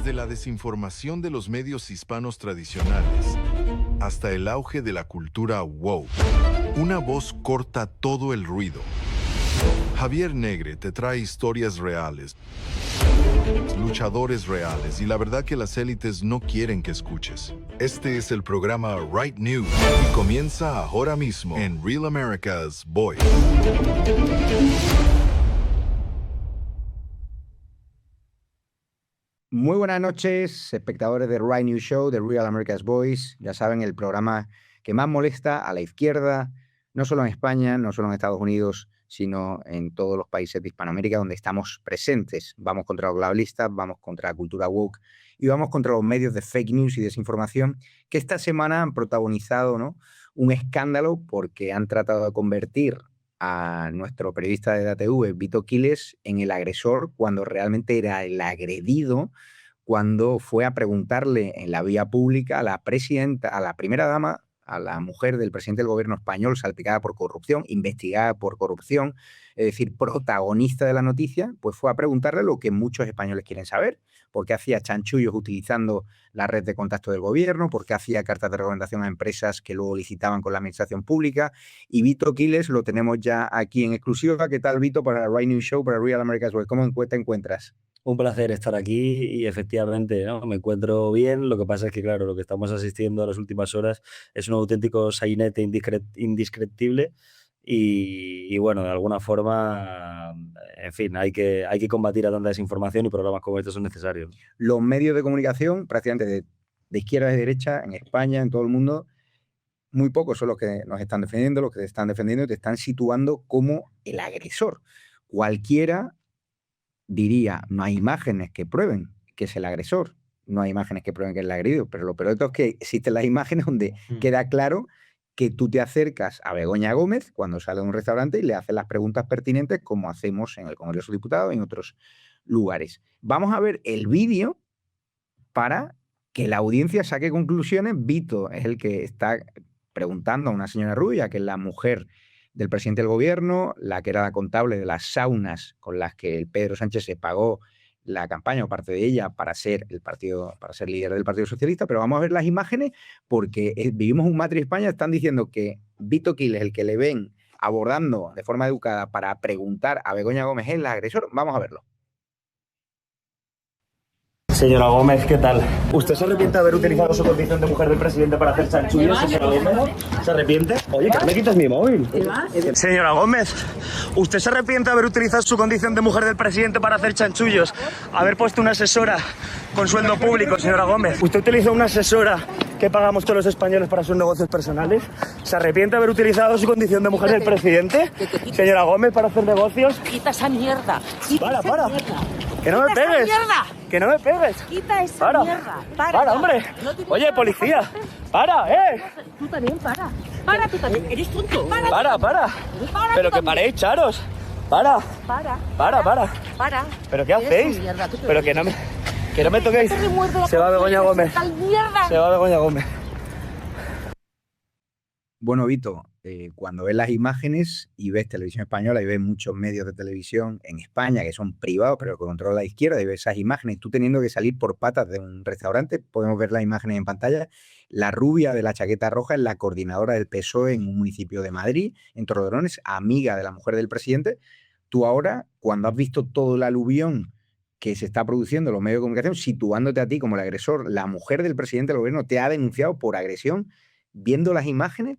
Desde la desinformación de los medios hispanos tradicionales hasta el auge de la cultura woke, una voz corta todo el ruido. Javier Negre te trae historias reales, luchadores reales y la verdad que las élites no quieren que escuches. Este es el programa Right News y comienza ahora mismo en Real America's Voice. Muy buenas noches, espectadores de Right News Show, de Real America's Voice. Ya saben, el programa que más molesta a la izquierda, no solo en España, no solo en Estados Unidos, sino en todos los países de Hispanoamérica donde estamos presentes. Vamos contra los globalistas, vamos contra la cultura woke y vamos contra los medios de fake news y desinformación que esta semana han protagonizado, ¿no?, un escándalo porque han tratado de convertir a nuestro periodista de la TV, Vito Quiles, en el agresor cuando realmente era el agredido, cuando fue a preguntarle en la vía pública a la presidenta, a la primera dama, a la mujer del presidente del gobierno español salpicada por corrupción, investigada por corrupción, es decir, protagonista de la noticia, pues fue a preguntarle lo que muchos españoles quieren saber: por qué hacía chanchullos utilizando la red de contacto del gobierno, por qué hacía cartas de recomendación a empresas que luego licitaban con la administración pública. Y Vito Quiles lo tenemos ya aquí en exclusiva. ¿Qué tal, Vito, para Right News Show, para Real America's Voice? ¿Cómo te encuentras? Un placer estar aquí y efectivamente, ¿no?, me encuentro bien. Lo que pasa es que, claro, lo que estamos asistiendo a las últimas horas es un auténtico sainete indescriptible y bueno, de alguna forma, en fin, hay que combatir a tanta desinformación y programas como estos son necesarios. Los medios de comunicación, prácticamente de izquierda a derecha, en España, en todo el mundo, muy pocos son los que nos están defendiendo, los que te están defendiendo y te están situando como el agresor. Cualquiera diría, no hay imágenes que prueben que es el agresor, no hay imágenes que prueben que es el agredido, pero lo peor de todo es que existen las imágenes donde queda claro que tú te acercas a Begoña Gómez cuando sale de un restaurante y le haces las preguntas pertinentes, como hacemos en el Congreso de Diputados y en otros lugares. Vamos a ver el vídeo para que la audiencia saque conclusiones. Vito es el que está preguntando a una señora rubia, que es la mujer del presidente del gobierno, la que era la contable de las saunas con las que el Pedro Sánchez se pagó la campaña o parte de ella para ser líder del Partido Socialista. Pero vamos a ver las imágenes porque vivimos un Matrix España. Están diciendo que Vito Quiles, el que le ven abordando de forma educada para preguntar a Begoña Gómez, es el agresor. Vamos a verlo. Señora Gómez, ¿qué tal? ¿Usted se arrepiente de haber utilizado su condición de mujer del presidente para hacer chanchullos, señora Gómez? ¿Se arrepiente? Oye, que me quitas mi móvil. Señora Gómez, ¿usted se arrepiente de haber utilizado su condición de mujer del presidente para hacer chanchullos? Haber puesto una asesora con sueldo público, señora Gómez. ¿Usted utilizó una asesora que pagamos todos los españoles para sus negocios personales? ¿Se arrepiente de haber utilizado su condición de mujer del presidente, señora Gómez, para hacer negocios? Quita esa mierda. Para. Que no me pegues. Que no me pegues. Quita esa mierda. Para, hombre. No Oye, policía. Para, Tú también, para. Para, tú también. Eres tonto. Para. Pero que paréis, charos. Para. Para. ¿Pero qué hacéis? Pero que no me toquéis. Se va Begoña Gómez. Se va Begoña Gómez. Bueno, Vito, cuando ves las imágenes y ves televisión española y ves muchos medios de televisión en España que son privados pero que controla la izquierda, y ves esas imágenes, tú teniendo que salir por patas de un restaurante, podemos ver las imágenes en pantalla. La rubia de la chaqueta roja es la coordinadora del PSOE en un municipio de Madrid, en Torrelodones, amiga de la mujer del presidente. Tú ahora, cuando has visto todo el aluvión que se está produciendo en los medios de comunicación, situándote a ti como el agresor, la mujer del presidente del gobierno te ha denunciado por agresión. Viendo las imágenes,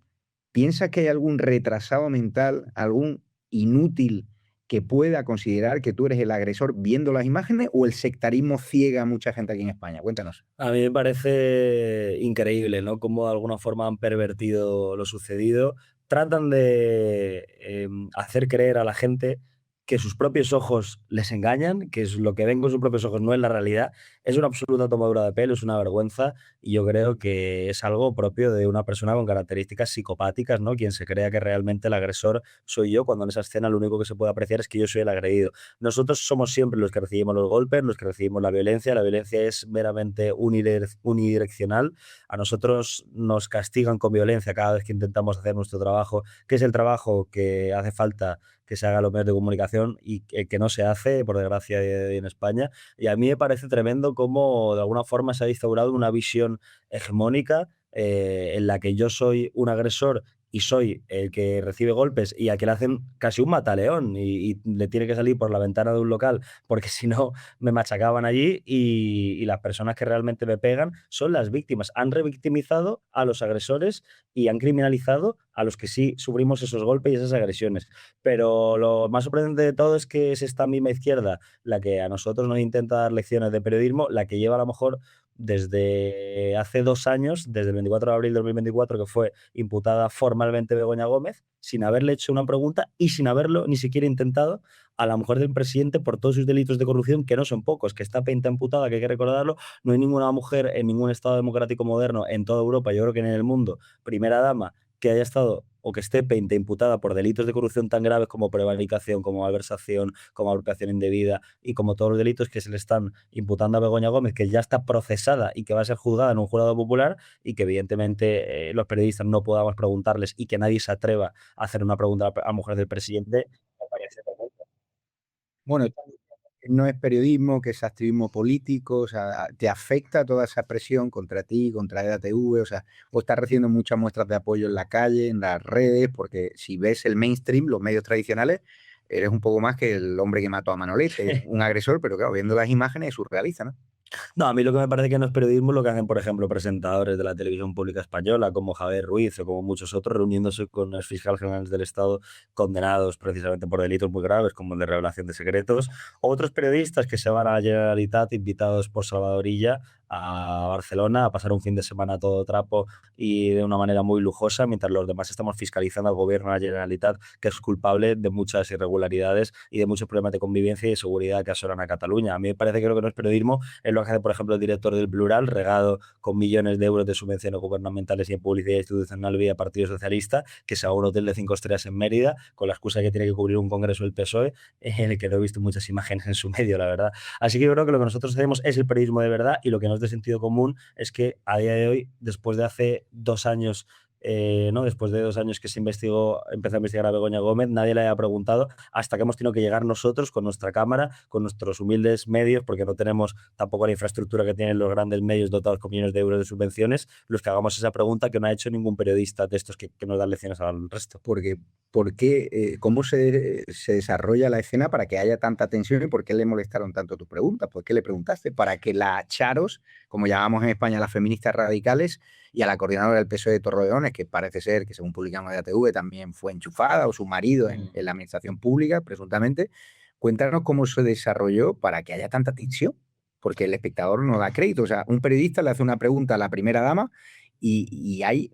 ¿piensas que hay algún retrasado mental, algún inútil que pueda considerar que tú eres el agresor viendo las imágenes, o el sectarismo ciega a mucha gente aquí en España? Cuéntanos. A mí me parece increíble, ¿no?, cómo de alguna forma han pervertido lo sucedido. Tratan de hacer creer a la gente que sus propios ojos les engañan, que es lo que ven con sus propios ojos no es la realidad. Es una absoluta tomadura de pelo, es una vergüenza, y yo creo que es algo propio de una persona con características psicopáticas, ¿no? Quien se crea que realmente el agresor soy yo, cuando en esa escena lo único que se puede apreciar es que yo soy el agredido. Nosotros somos siempre los que recibimos los golpes, los que recibimos la violencia. La violencia es meramente unidireccional. A nosotros nos castigan con violencia cada vez que intentamos hacer nuestro trabajo, que es el trabajo que hace falta que se haga en los medios de comunicación y que no se hace, por desgracia, en España. Y a mí me parece tremendo cómo de alguna forma se ha instaurado una visión hegemónica en la que yo soy un agresor y soy el que recibe golpes y a que le hacen casi un mataleón y le tiene que salir por la ventana de un local porque si no me machacaban allí y las personas que realmente me pegan son las víctimas. Han revictimizado a los agresores y han criminalizado a los que sí sufrimos esos golpes y esas agresiones. Pero lo más sorprendente de todo es que es esta misma izquierda la que a nosotros nos intenta dar lecciones de periodismo, la que lleva a lo mejor desde hace 2 años, desde el 24 de abril de 2024, que fue imputada formalmente Begoña Gómez, sin haberle hecho una pregunta y sin haberlo ni siquiera intentado a la mujer del presidente por todos sus delitos de corrupción, que no son pocos, que está peinta imputada, que hay que recordarlo. No hay ninguna mujer en ningún Estado democrático moderno en toda Europa, yo creo que en el mundo, primera dama, que haya estado o que esté peinta imputada por delitos de corrupción tan graves como prevaricación, como malversación, como apropiación indebida y como todos los delitos que se le están imputando a Begoña Gómez, que ya está procesada y que va a ser juzgada en un jurado popular y que evidentemente los periodistas no podamos preguntarles y que nadie se atreva a hacer una pregunta a la mujer del presidente, me parece tremendo. Bueno, no es periodismo, que es activismo político, o sea, ¿te afecta toda esa presión contra ti, contra EDATV? O sea, o estás recibiendo muchas muestras de apoyo en la calle, en las redes, porque si ves el mainstream, los medios tradicionales, eres un poco más que el hombre que mató a Manolete, un agresor, pero claro, viendo las imágenes es surrealista, ¿no? No, a mí lo que me parece que no es periodismo lo que hacen, por ejemplo, presentadores de la televisión pública española, como Javier Ruiz o como muchos otros, reuniéndose con los fiscales generales del Estado condenados precisamente por delitos muy graves, como el de revelación de secretos. Otros periodistas que se van a la Generalitat invitados por Salvador Illa a Barcelona a pasar un fin de semana a todo trapo y de una manera muy lujosa, mientras los demás estamos fiscalizando al gobierno de la Generalitat, que es culpable de muchas irregularidades y de muchos problemas de convivencia y de seguridad que asolan a Cataluña. A mí me parece que lo que no es periodismo es lo que hace, por ejemplo, el director del Plural, regado con millones de euros de subvenciones gubernamentales y en publicidad institucional vía Partido Socialista, que se va a un hotel de 5 estrellas en Mérida con la excusa de que tiene que cubrir un congreso del PSOE, en el que no he visto muchas imágenes en su medio, la verdad. Así que yo creo que lo que nosotros hacemos es el periodismo de verdad y lo que no es de sentido común es que a día de hoy, después de hace 2 años ¿no? Después de 2 años que empezó a investigar a Begoña Gómez, nadie le haya preguntado hasta que hemos tenido que llegar nosotros con nuestra cámara, con nuestros humildes medios, porque no tenemos tampoco la infraestructura que tienen los grandes medios dotados con millones de euros de subvenciones, los que hagamos esa pregunta que no ha hecho ningún periodista de estos que nos dan lecciones al resto. Porque, ¿cómo se desarrolla la escena para que haya tanta tensión y por qué le molestaron tanto tus preguntas? ¿Por qué le preguntaste? Para que la Charos, como llamamos en España las feministas radicales, y a la coordinadora del PSOE de Torrelodones, que parece ser que según publicamos de ATV también fue enchufada o su marido en la administración pública, presuntamente. Cuéntanos cómo se desarrolló para que haya tanta tensión, porque el espectador no da crédito. O sea, un periodista le hace una pregunta a la primera dama y hay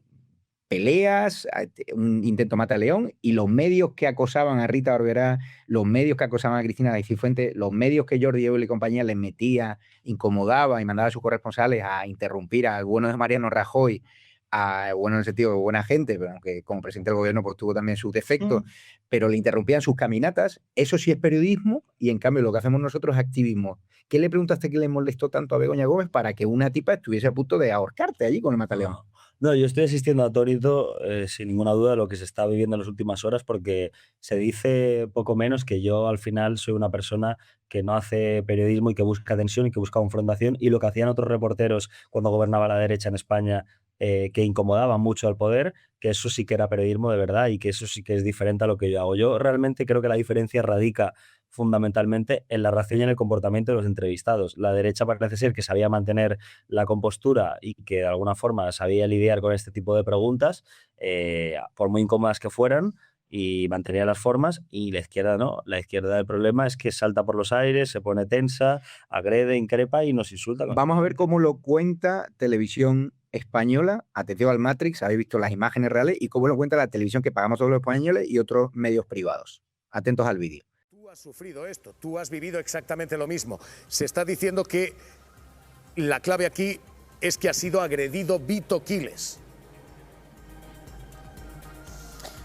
peleas, un intento mata a León, y los medios que acosaban a Rita Barberá, los medios que acosaban a Cristina de Cifuentes, los medios que Jordi Evole y compañía les metía, incomodaba y mandaba a sus corresponsales a interrumpir al bueno de Mariano Rajoy, bueno en el sentido de buena gente, pero aunque como presidente del gobierno pues tuvo también sus defectos, pero le interrumpían sus caminatas. Eso sí es periodismo, y en cambio lo que hacemos nosotros es activismo. ¿Qué le preguntaste que le molestó tanto a Begoña Gómez para que una tipa estuviese a punto de ahorcarte allí con el mataleón? No, yo estoy asistiendo atónito, sin ninguna duda, a lo que se está viviendo en las últimas horas, porque se dice poco menos que yo al final soy una persona que no hace periodismo y que busca tensión y que busca confrontación, y lo que hacían otros reporteros cuando gobernaba la derecha en España, que incomodaban mucho al poder, que eso sí que era periodismo de verdad y que eso sí que es diferente a lo que yo hago. Yo realmente creo que la diferencia radica fundamentalmente en la reacción y en el comportamiento de los entrevistados. La derecha parece ser que sabía mantener la compostura y que de alguna forma sabía lidiar con este tipo de preguntas, por muy incómodas que fueran, y mantenía las formas, y la izquierda no. La izquierda, el problema es que salta por los aires, se pone tensa, agrede, increpa y nos insulta. Vamos a ver cómo lo cuenta Televisión Española. Atención al Matrix, habéis visto las imágenes reales, y cómo lo cuenta la televisión que pagamos todos los españoles y otros medios privados. Atentos al vídeo. Tú has sufrido esto, tú has vivido exactamente lo mismo. Se está diciendo que la clave aquí es que ha sido agredido Vito Quiles.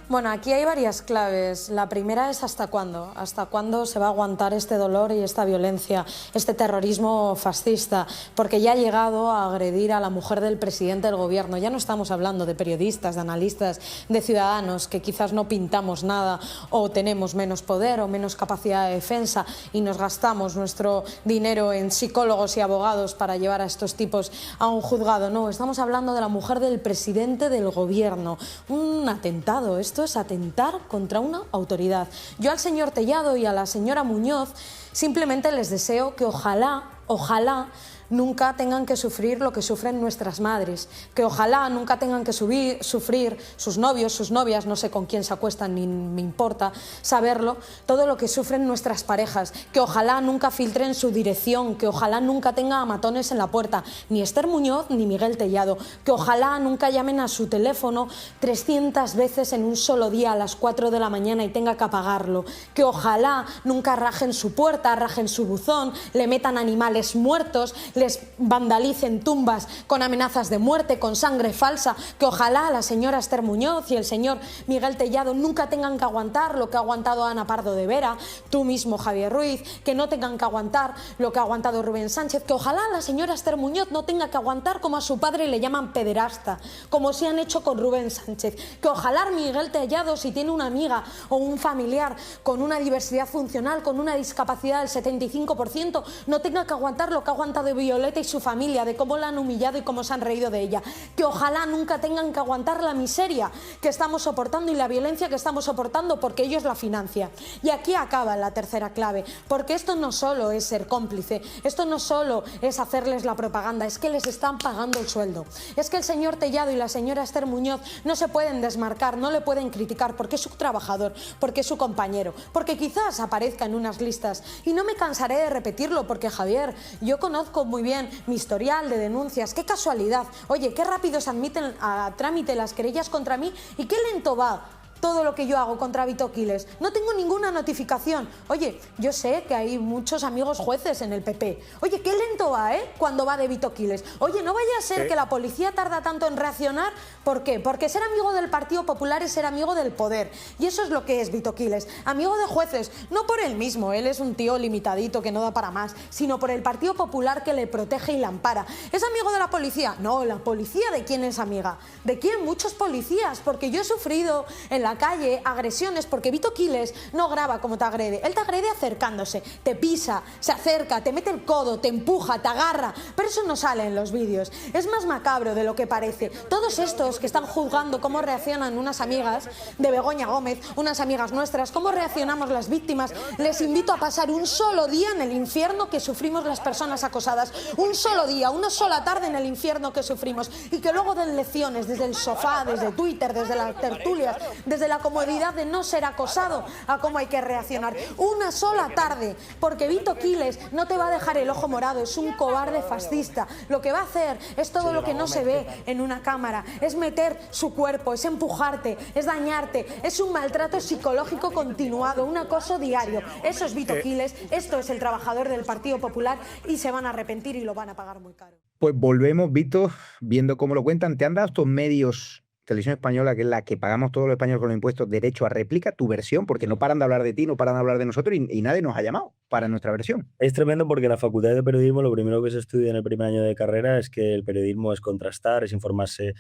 Bueno, aquí hay varias claves. La primera es ¿hasta cuándo? ¿Hasta cuándo se va a aguantar este dolor y esta violencia, este terrorismo fascista? Porque ya ha llegado a agredir a la mujer del presidente del gobierno. Ya no estamos hablando de periodistas, de analistas, de ciudadanos que quizás no pintamos nada o tenemos menos poder o menos capacidad de defensa y nos gastamos nuestro dinero en psicólogos y abogados para llevar a estos tipos a un juzgado. No, estamos hablando de la mujer del presidente del gobierno. Un atentado. Esto es atentar contra una autoridad. Yo al señor Tellado y a la señora Muñoz simplemente les deseo que ojalá nunca tengan que sufrir lo que sufren nuestras madres, que ojalá nunca tengan que sufrir sus novios, sus novias, no sé con quién se acuestan ni me importa saberlo, todo lo que sufren nuestras parejas, que ojalá nunca filtren su dirección, que ojalá nunca tenga matones en la puerta, ni Esther Muñoz ni Miguel Tellado, que ojalá nunca llamen a su teléfono 300 veces en un solo día a las 4 de la mañana y tenga que apagarlo, que ojalá nunca rajen su puerta, rajen su buzón, le metan animales muertos, les vandalicen tumbas con amenazas de muerte, con sangre falsa, que ojalá la señora Esther Muñoz y el señor Miguel Tellado nunca tengan que aguantar lo que ha aguantado Ana Pardo de Vera, tú mismo Javier Ruiz, que no tengan que aguantar lo que ha aguantado Rubén Sánchez, que ojalá la señora Esther Muñoz no tenga que aguantar como a su padre le llaman pederasta, como se han hecho con Rubén Sánchez, que ojalá Miguel Tellado, si tiene una amiga o un familiar con una diversidad funcional, con una discapacidad del 75%, no tenga que aguantar lo que ha aguantado Violeta y su familia, de cómo la han humillado y cómo se han reído de ella, que ojalá nunca tengan que aguantar la miseria que estamos soportando y la violencia que estamos soportando porque ellos la financian. Y aquí acaba la tercera clave, porque esto no solo es ser cómplice, esto no solo es hacerles la propaganda, es que les están pagando el sueldo. Es que el señor Tellado y la señora Esther Muñoz no se pueden desmarcar, no le pueden criticar porque es su trabajador, porque es su compañero, porque quizás aparezca en unas listas. Y no me cansaré de repetirlo porque, Javier, yo conozco muy bien mi historial de denuncias, qué casualidad, oye, qué rápido se admiten a trámite las querellas contra mí y qué lento va todo lo que yo hago contra Vito Quiles. No tengo ninguna notificación. Oye, yo sé que hay muchos amigos jueces en el PP. Oye, qué lento va, cuando va de Vito Quiles. Oye, no vaya a ser que la policía tarda tanto en reaccionar. ¿Por qué? Porque ser amigo del Partido Popular es ser amigo del poder. Y eso es lo que es Vito Quiles. Amigo de jueces, no por él mismo, él es un tío limitadito que no da para más, sino por el Partido Popular que le protege y le ampara. ¿Es amigo de la policía? No, ¿la policía de quién es amiga? ¿De quién? Muchos policías, porque yo he sufrido en la calle agresiones porque Vito Quiles no graba como te agrede, él te agrede acercándose, te pisa, se acerca, te mete el codo, te empuja, te agarra, pero eso no sale en los vídeos, es más macabro de lo que parece. Todos estos que están juzgando cómo reaccionan unas amigas de Begoña Gómez, unas amigas nuestras, cómo reaccionamos las víctimas, les invito a pasar un solo día en el infierno que sufrimos las personas acosadas, un solo día, una sola tarde en el infierno que sufrimos y que luego den lecciones desde el sofá, desde Twitter, desde las tertulias, desde la comodidad de no ser acosado a cómo hay que reaccionar. Una sola tarde, porque Vito Quiles no te va a dejar el ojo morado, es un cobarde fascista. Lo que va a hacer es todo lo que no se ve en una cámara, es meter su cuerpo, es empujarte, es dañarte, es un maltrato psicológico continuado, un acoso diario. Eso es Vito Quiles, esto es el trabajador del Partido Popular y se van a arrepentir y lo van a pagar muy caro. Pues volvemos, Vito, viendo cómo lo cuentan. ¿Te han dado estos medios, Televisión Española, que es la que pagamos todos los españoles con los impuestos, derecho a réplica, tu versión? Porque no paran de hablar de ti, no paran de hablar de nosotros y nadie nos ha llamado para nuestra versión. Es tremendo porque en la Facultad de Periodismo lo primero que se estudia en el primer año de carrera es que el periodismo es contrastar, es informarse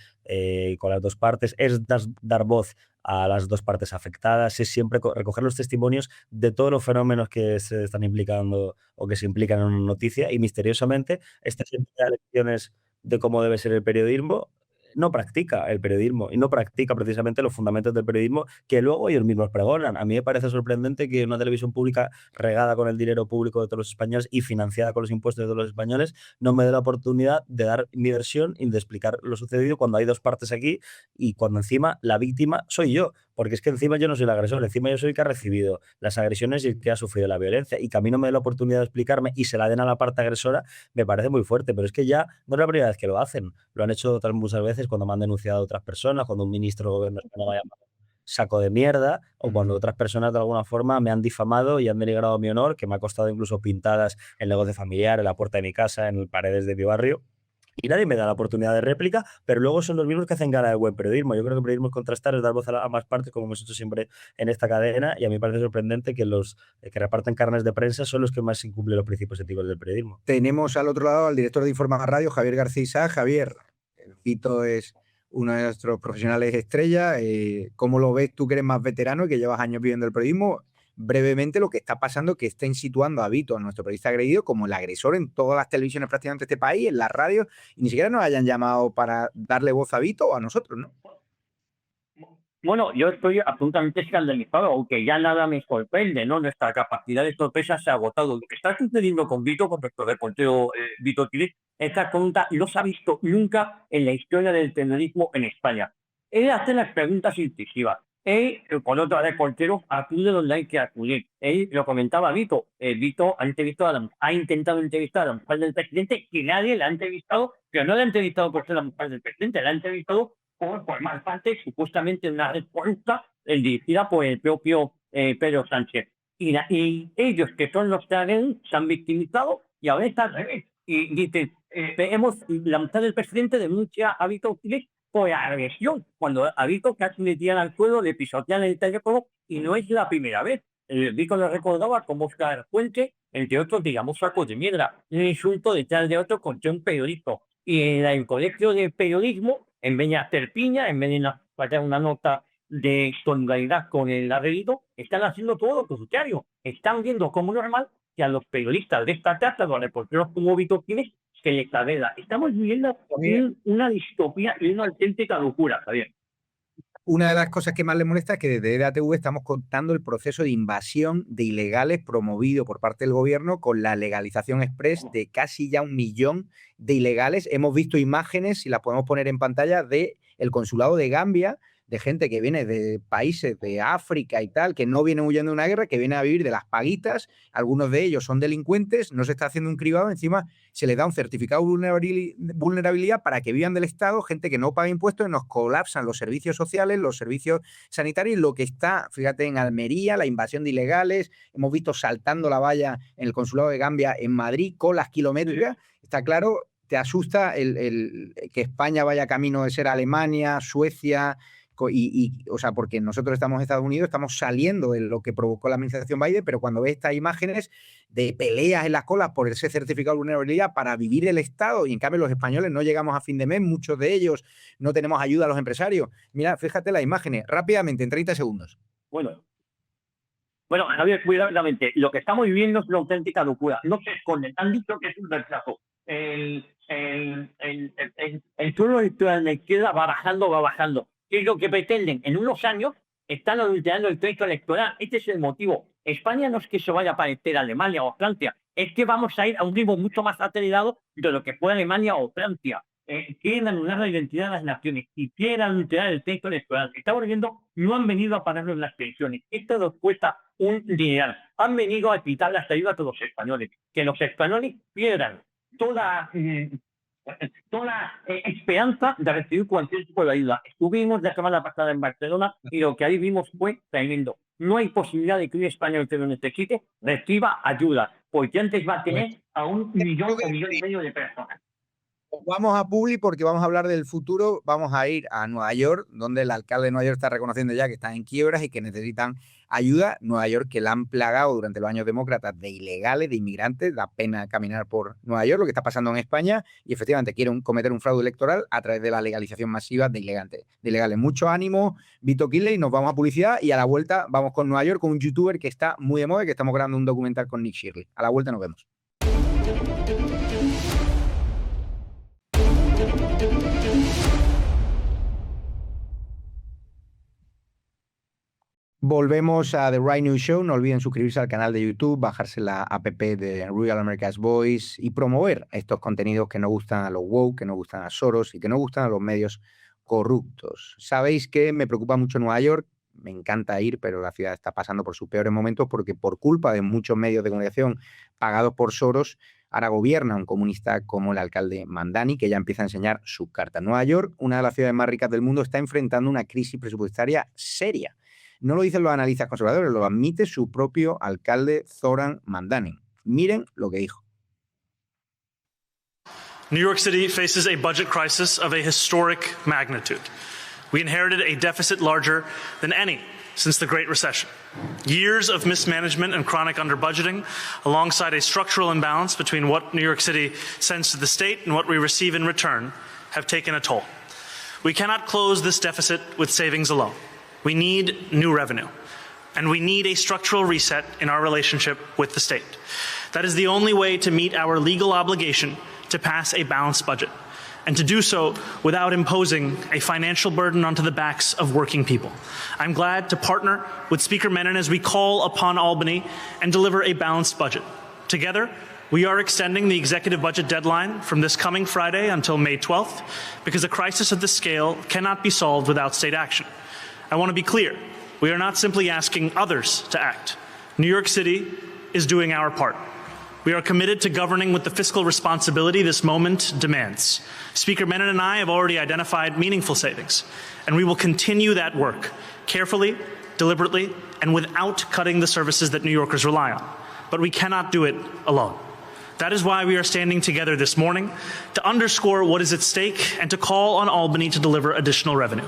con las dos partes, es dar voz a las dos partes afectadas, es siempre recoger los testimonios de todos los fenómenos que se están implicando o que se implican en una noticia y misteriosamente esta gente da lecciones de cómo debe ser el periodismo, no practica el periodismo y no practica precisamente los fundamentos del periodismo que luego ellos mismos pregonan. A mí me parece sorprendente que una televisión pública regada con el dinero público de todos los españoles y financiada con los impuestos de todos los españoles no me dé la oportunidad de dar mi versión y de explicar lo sucedido cuando hay dos partes aquí y cuando encima la víctima soy yo. Porque es que encima yo no soy el agresor, encima yo soy el que ha recibido las agresiones y el que ha sufrido la violencia. Y que a mí no me dé la oportunidad de explicarme y se la den a la parte agresora, me parece muy fuerte. Pero es que ya no es la primera vez que lo hacen. Lo han hecho otras muchas veces cuando me han denunciado a otras personas, cuando un ministro del gobierno español me ha llamado saco de mierda, o cuando otras personas de alguna forma me han difamado y han denigrado mi honor, que me ha costado incluso pintadas en el negocio familiar, en la puerta de mi casa, en las paredes de mi barrio. y nadie me da la oportunidad de réplica, pero luego son los mismos que hacen gala de buen periodismo. Yo creo que el periodismo es contrastar, es dar voz a ambas partes, como hemos hecho siempre en esta cadena, y a mí me parece sorprendente que los que reparten carnes de prensa son los que más incumplen los principios éticos del periodismo. Tenemos al otro lado al director de Informa Radio, Javier García Isaac. Javier, Vito es uno de nuestros profesionales estrella. ¿Cómo lo ves tú, que eres más veterano y que llevas años viviendo el periodismo? Brevemente, lo que está pasando, que estén situando a Vito, a nuestro periodista agredido, como el agresor en todas las televisiones prácticamente de este país, en las radios, y ni siquiera nos hayan llamado para darle voz a Vito o a nosotros, ¿no? Bueno, yo estoy absolutamente escandalizado, aunque ya nada me sorprende, ¿no? Nuestra capacidad de sorpresa se ha agotado. Lo que está sucediendo con Vito, con nuestro reportero Vito Quiles, esta pregunta no se ha visto nunca en la historia del periodismo en España. Él hace las preguntas incisivas. Él, con otros reporteros, acude donde hay que acudir. Él lo comentaba Vito. Vito ha intentado entrevistar a la mujer del presidente, que nadie la ha entrevistado, pero no la ha entrevistado por ser la mujer del presidente, la ha entrevistado por formar parte supuestamente de una red corrupta dirigida por el propio Pedro Sánchez. Y ellos, que son los que se han victimizado, y ahora está al revés. Y dicen, la mujer del presidente denuncia a Vito Quiles por agresión, cuando a Vito casi le tiran al suelo, le pisotean el teléfono, y no es la primera vez. Vito le recordaba como Oscar Fuente, entre otros, digamos, sacos de mierda, un insulto detrás de otro contra un periodista. Y en el colegio de periodismo, en vez de hacer piña, en vez de hacer una nota de solidaridad con el agredido, están haciendo todo lo contrario. Están viendo como normal que a los periodistas de esta trata, los reporteros como Vito Quiles, que les carrera. Estamos viviendo una distopía y una auténtica locura, Javier. Una de las cosas que más le molesta es que desde EDATV estamos contando el proceso de invasión de ilegales promovido por parte del gobierno con la legalización express de casi ya 1 millón de ilegales. Hemos visto imágenes, si las podemos poner en pantalla, de el consulado de Gambia, de gente que viene de países de África y tal, que no vienen huyendo de una guerra, que vienen a vivir de las paguitas. Algunos de ellos son delincuentes, no se está haciendo un cribado, encima se les da un certificado de vulnerabilidad para que vivan del Estado, gente que no paga impuestos, y nos colapsan los servicios sociales, los servicios sanitarios, lo que está, fíjate, en Almería, la invasión de ilegales, hemos visto saltando la valla en el consulado de Gambia en Madrid, colas kilométricas. Está claro, te asusta que España vaya camino de ser Alemania, Suecia, o sea, porque nosotros estamos en Estados Unidos, estamos saliendo de lo que provocó la administración Biden, pero cuando ves estas imágenes de peleas en las colas por ese certificado de vulnerabilidad para vivir el Estado, y en cambio los españoles no llegamos a fin de mes, muchos de ellos no tenemos ayuda a los empresarios. Mira, fíjate las imágenes, rápidamente, en 30 segundos. Bueno, Javier, muy rápidamente, lo que estamos viviendo es una auténtica locura. No se esconden, han dicho que es un retraso. El turno electoral de la izquierda va bajando. ¿Qué es lo que pretenden? En unos años están adulterando el crédito electoral. Este es el motivo. España no es que se vaya a parecer a Alemania o a Francia, es que vamos a ir a un ritmo mucho más acelerado de lo que fue Alemania o Francia. Quieren anular la identidad de las naciones y quieren adulterar el crédito electoral. Estamos viendo, no han venido a pararnos las pensiones. Esto nos cuesta un dineral. Han venido a quitar las ayudas a los españoles. Que los españoles pierdan toda esperanza de recibir cualquier tipo de ayuda. Estuvimos la semana pasada en Barcelona y lo que ahí vimos fue tremendo. No hay posibilidad de que un español que lo necesite reciba ayuda, porque antes va a tener a 1 millón o 1,5 millones de personas. Vamos a Publi porque vamos a hablar del futuro. Vamos a ir a Nueva York, donde el alcalde de Nueva York está reconociendo ya que están en quiebras y que necesitan ayuda. Nueva York, que la han plagado durante los años demócratas de ilegales, de inmigrantes. Da pena caminar por Nueva York, lo que está pasando en España. Y efectivamente quieren cometer un fraude electoral a través de la legalización masiva de ilegales. Mucho ánimo, Vito Quiles, y nos vamos a publicidad. Y a la vuelta vamos con Nueva York, con un youtuber que está muy de moda, que estamos grabando un documental con Nick Shirley. A la vuelta nos vemos. Volvemos a The Right News Show. No olviden suscribirse al canal de YouTube, bajarse la app de Real America's Voice y promover estos contenidos que no gustan a los woke, que no gustan a Soros y que no gustan a los medios corruptos. Sabéis que me preocupa mucho Nueva York. Me encanta ir, pero la ciudad está pasando por sus peores momentos porque por culpa de muchos medios de comunicación pagados por Soros, ahora gobierna un comunista como el alcalde Mamdani, que ya empieza a enseñar sus cartas. Nueva York, una de las ciudades más ricas del mundo, está enfrentando una crisis presupuestaria seria. No lo dicen los analistas conservadores, lo admite su propio alcalde Zoran Mamdani. Miren lo que dijo. New York City faces a budget crisis of a historic magnitude. We inherited a deficit larger than any since the Great Recession. Years of mismanagement and chronic underbudgeting, alongside a structural imbalance between what New York City sends to the state and what we receive in return, have taken a toll. We cannot close this deficit with savings alone. We need new revenue, and we need a structural reset in our relationship with the state. That is the only way to meet our legal obligation to pass a balanced budget, and to do so without imposing a financial burden onto the backs of working people. I'm glad to partner with Speaker Menon as we call upon Albany and deliver a balanced budget. Together, we are extending the executive budget deadline from this coming Friday until May 12th, because a crisis of this scale cannot be solved without state action. I want to be clear, we are not simply asking others to act. New York City is doing our part. We are committed to governing with the fiscal responsibility this moment demands. Speaker Menon and I have already identified meaningful savings, and we will continue that work carefully, deliberately, and without cutting the services that New Yorkers rely on. But we cannot do it alone. That is why we are standing together this morning to underscore what is at stake and to call on Albany to deliver additional revenue.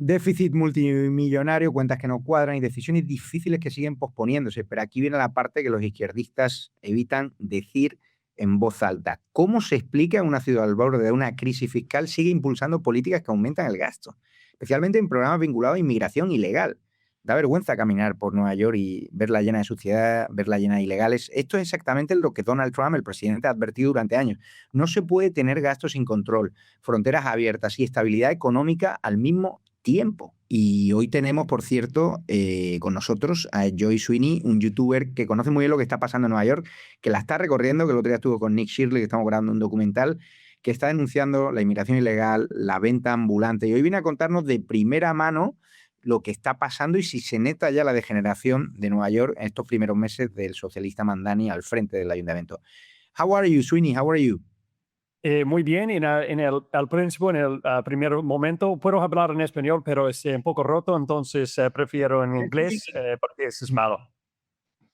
Déficit multimillonario, cuentas que no cuadran y decisiones difíciles que siguen posponiéndose. Pero aquí viene la parte que los izquierdistas evitan decir en voz alta. ¿Cómo se explica que una ciudad al borde de una crisis fiscal sigue impulsando políticas que aumentan el gasto? Especialmente en programas vinculados a inmigración ilegal. Da vergüenza caminar por Nueva York y verla llena de suciedad, verla llena de ilegales. Esto es exactamente lo que Donald Trump, el presidente, ha advertido durante años. No se puede tener gastos sin control, fronteras abiertas y estabilidad económica al mismo tiempo. Y hoy tenemos, por cierto, con nosotros a Joy Sweeney, un youtuber que conoce muy bien lo que está pasando en Nueva York, que la está recorriendo, que el otro día estuvo con Nick Shirley, que estamos grabando un documental, que está denunciando la inmigración ilegal, la venta ambulante. Y hoy viene a contarnos de primera mano lo que está pasando y si se nota ya la degeneración de Nueva York en estos primeros meses del socialista Mamdani al frente del ayuntamiento. How are you, Sweeney? How are you? Muy bien, al principio, en el primer momento, puedo hablar en español, pero es un poco roto, entonces prefiero en inglés porque eso es malo.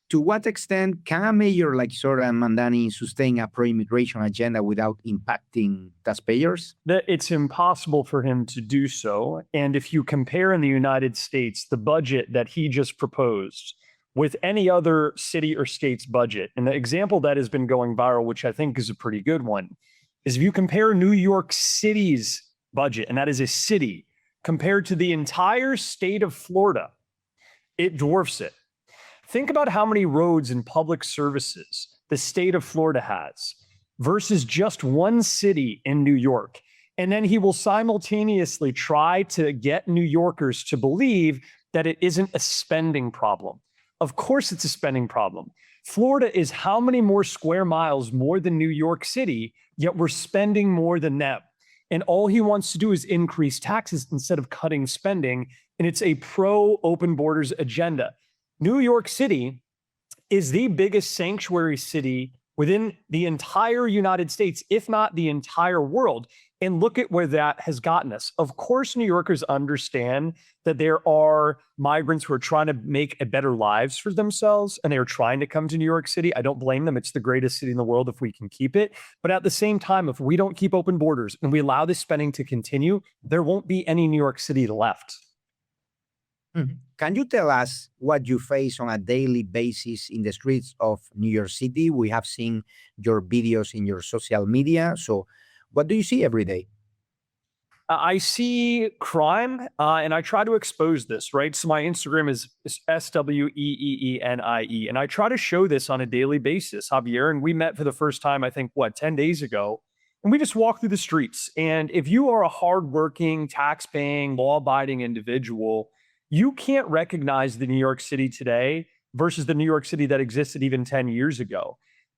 To what extent can a mayor like Zoran Mamdani sustain a pro-immigration agenda without impacting taxpayers? It's impossible for him to do so. And if you compare in the United States the budget that he just proposed with any other city or state's budget, and the example that has been going viral, which I think is a pretty good one, is if you compare New York City's budget, and that is a city, compared to the entire state of Florida, it dwarfs it. Think about how many roads and public services the state of Florida has versus just one city in New York. And then he will simultaneously try to get New Yorkers to believe that it isn't a spending problem. Of course it's a spending problem. Florida is how many more square miles more than New York City, yet we're spending more than them. And all he wants to do is increase taxes instead of cutting spending. And it's a pro-open borders agenda. New York City is the biggest sanctuary city within the entire United States, if not the entire world. And look at where that has gotten us. Of course, New Yorkers understand that there are migrants who are trying to make a better lives for themselves, and they're trying to come to New York City. I don't blame them. It's the greatest city in the world if we can keep it. But at the same time, if we don't keep open borders and we allow this spending to continue, there won't be any New York City left. Can you tell us what you face on a daily basis in the streets of New York City? We have seen your videos in your social media. So what do you see every day? I see crime, and I try to expose this, right? So my Instagram is SWEEENIE, and I try to show this on a daily basis, Javier. And we met for the first time, I think, 10 days ago? And we just walk through the streets. And if you are a hardworking, tax-paying, law-abiding individual, you can't recognize the New York City today versus the New York City that existed even 10 years ago.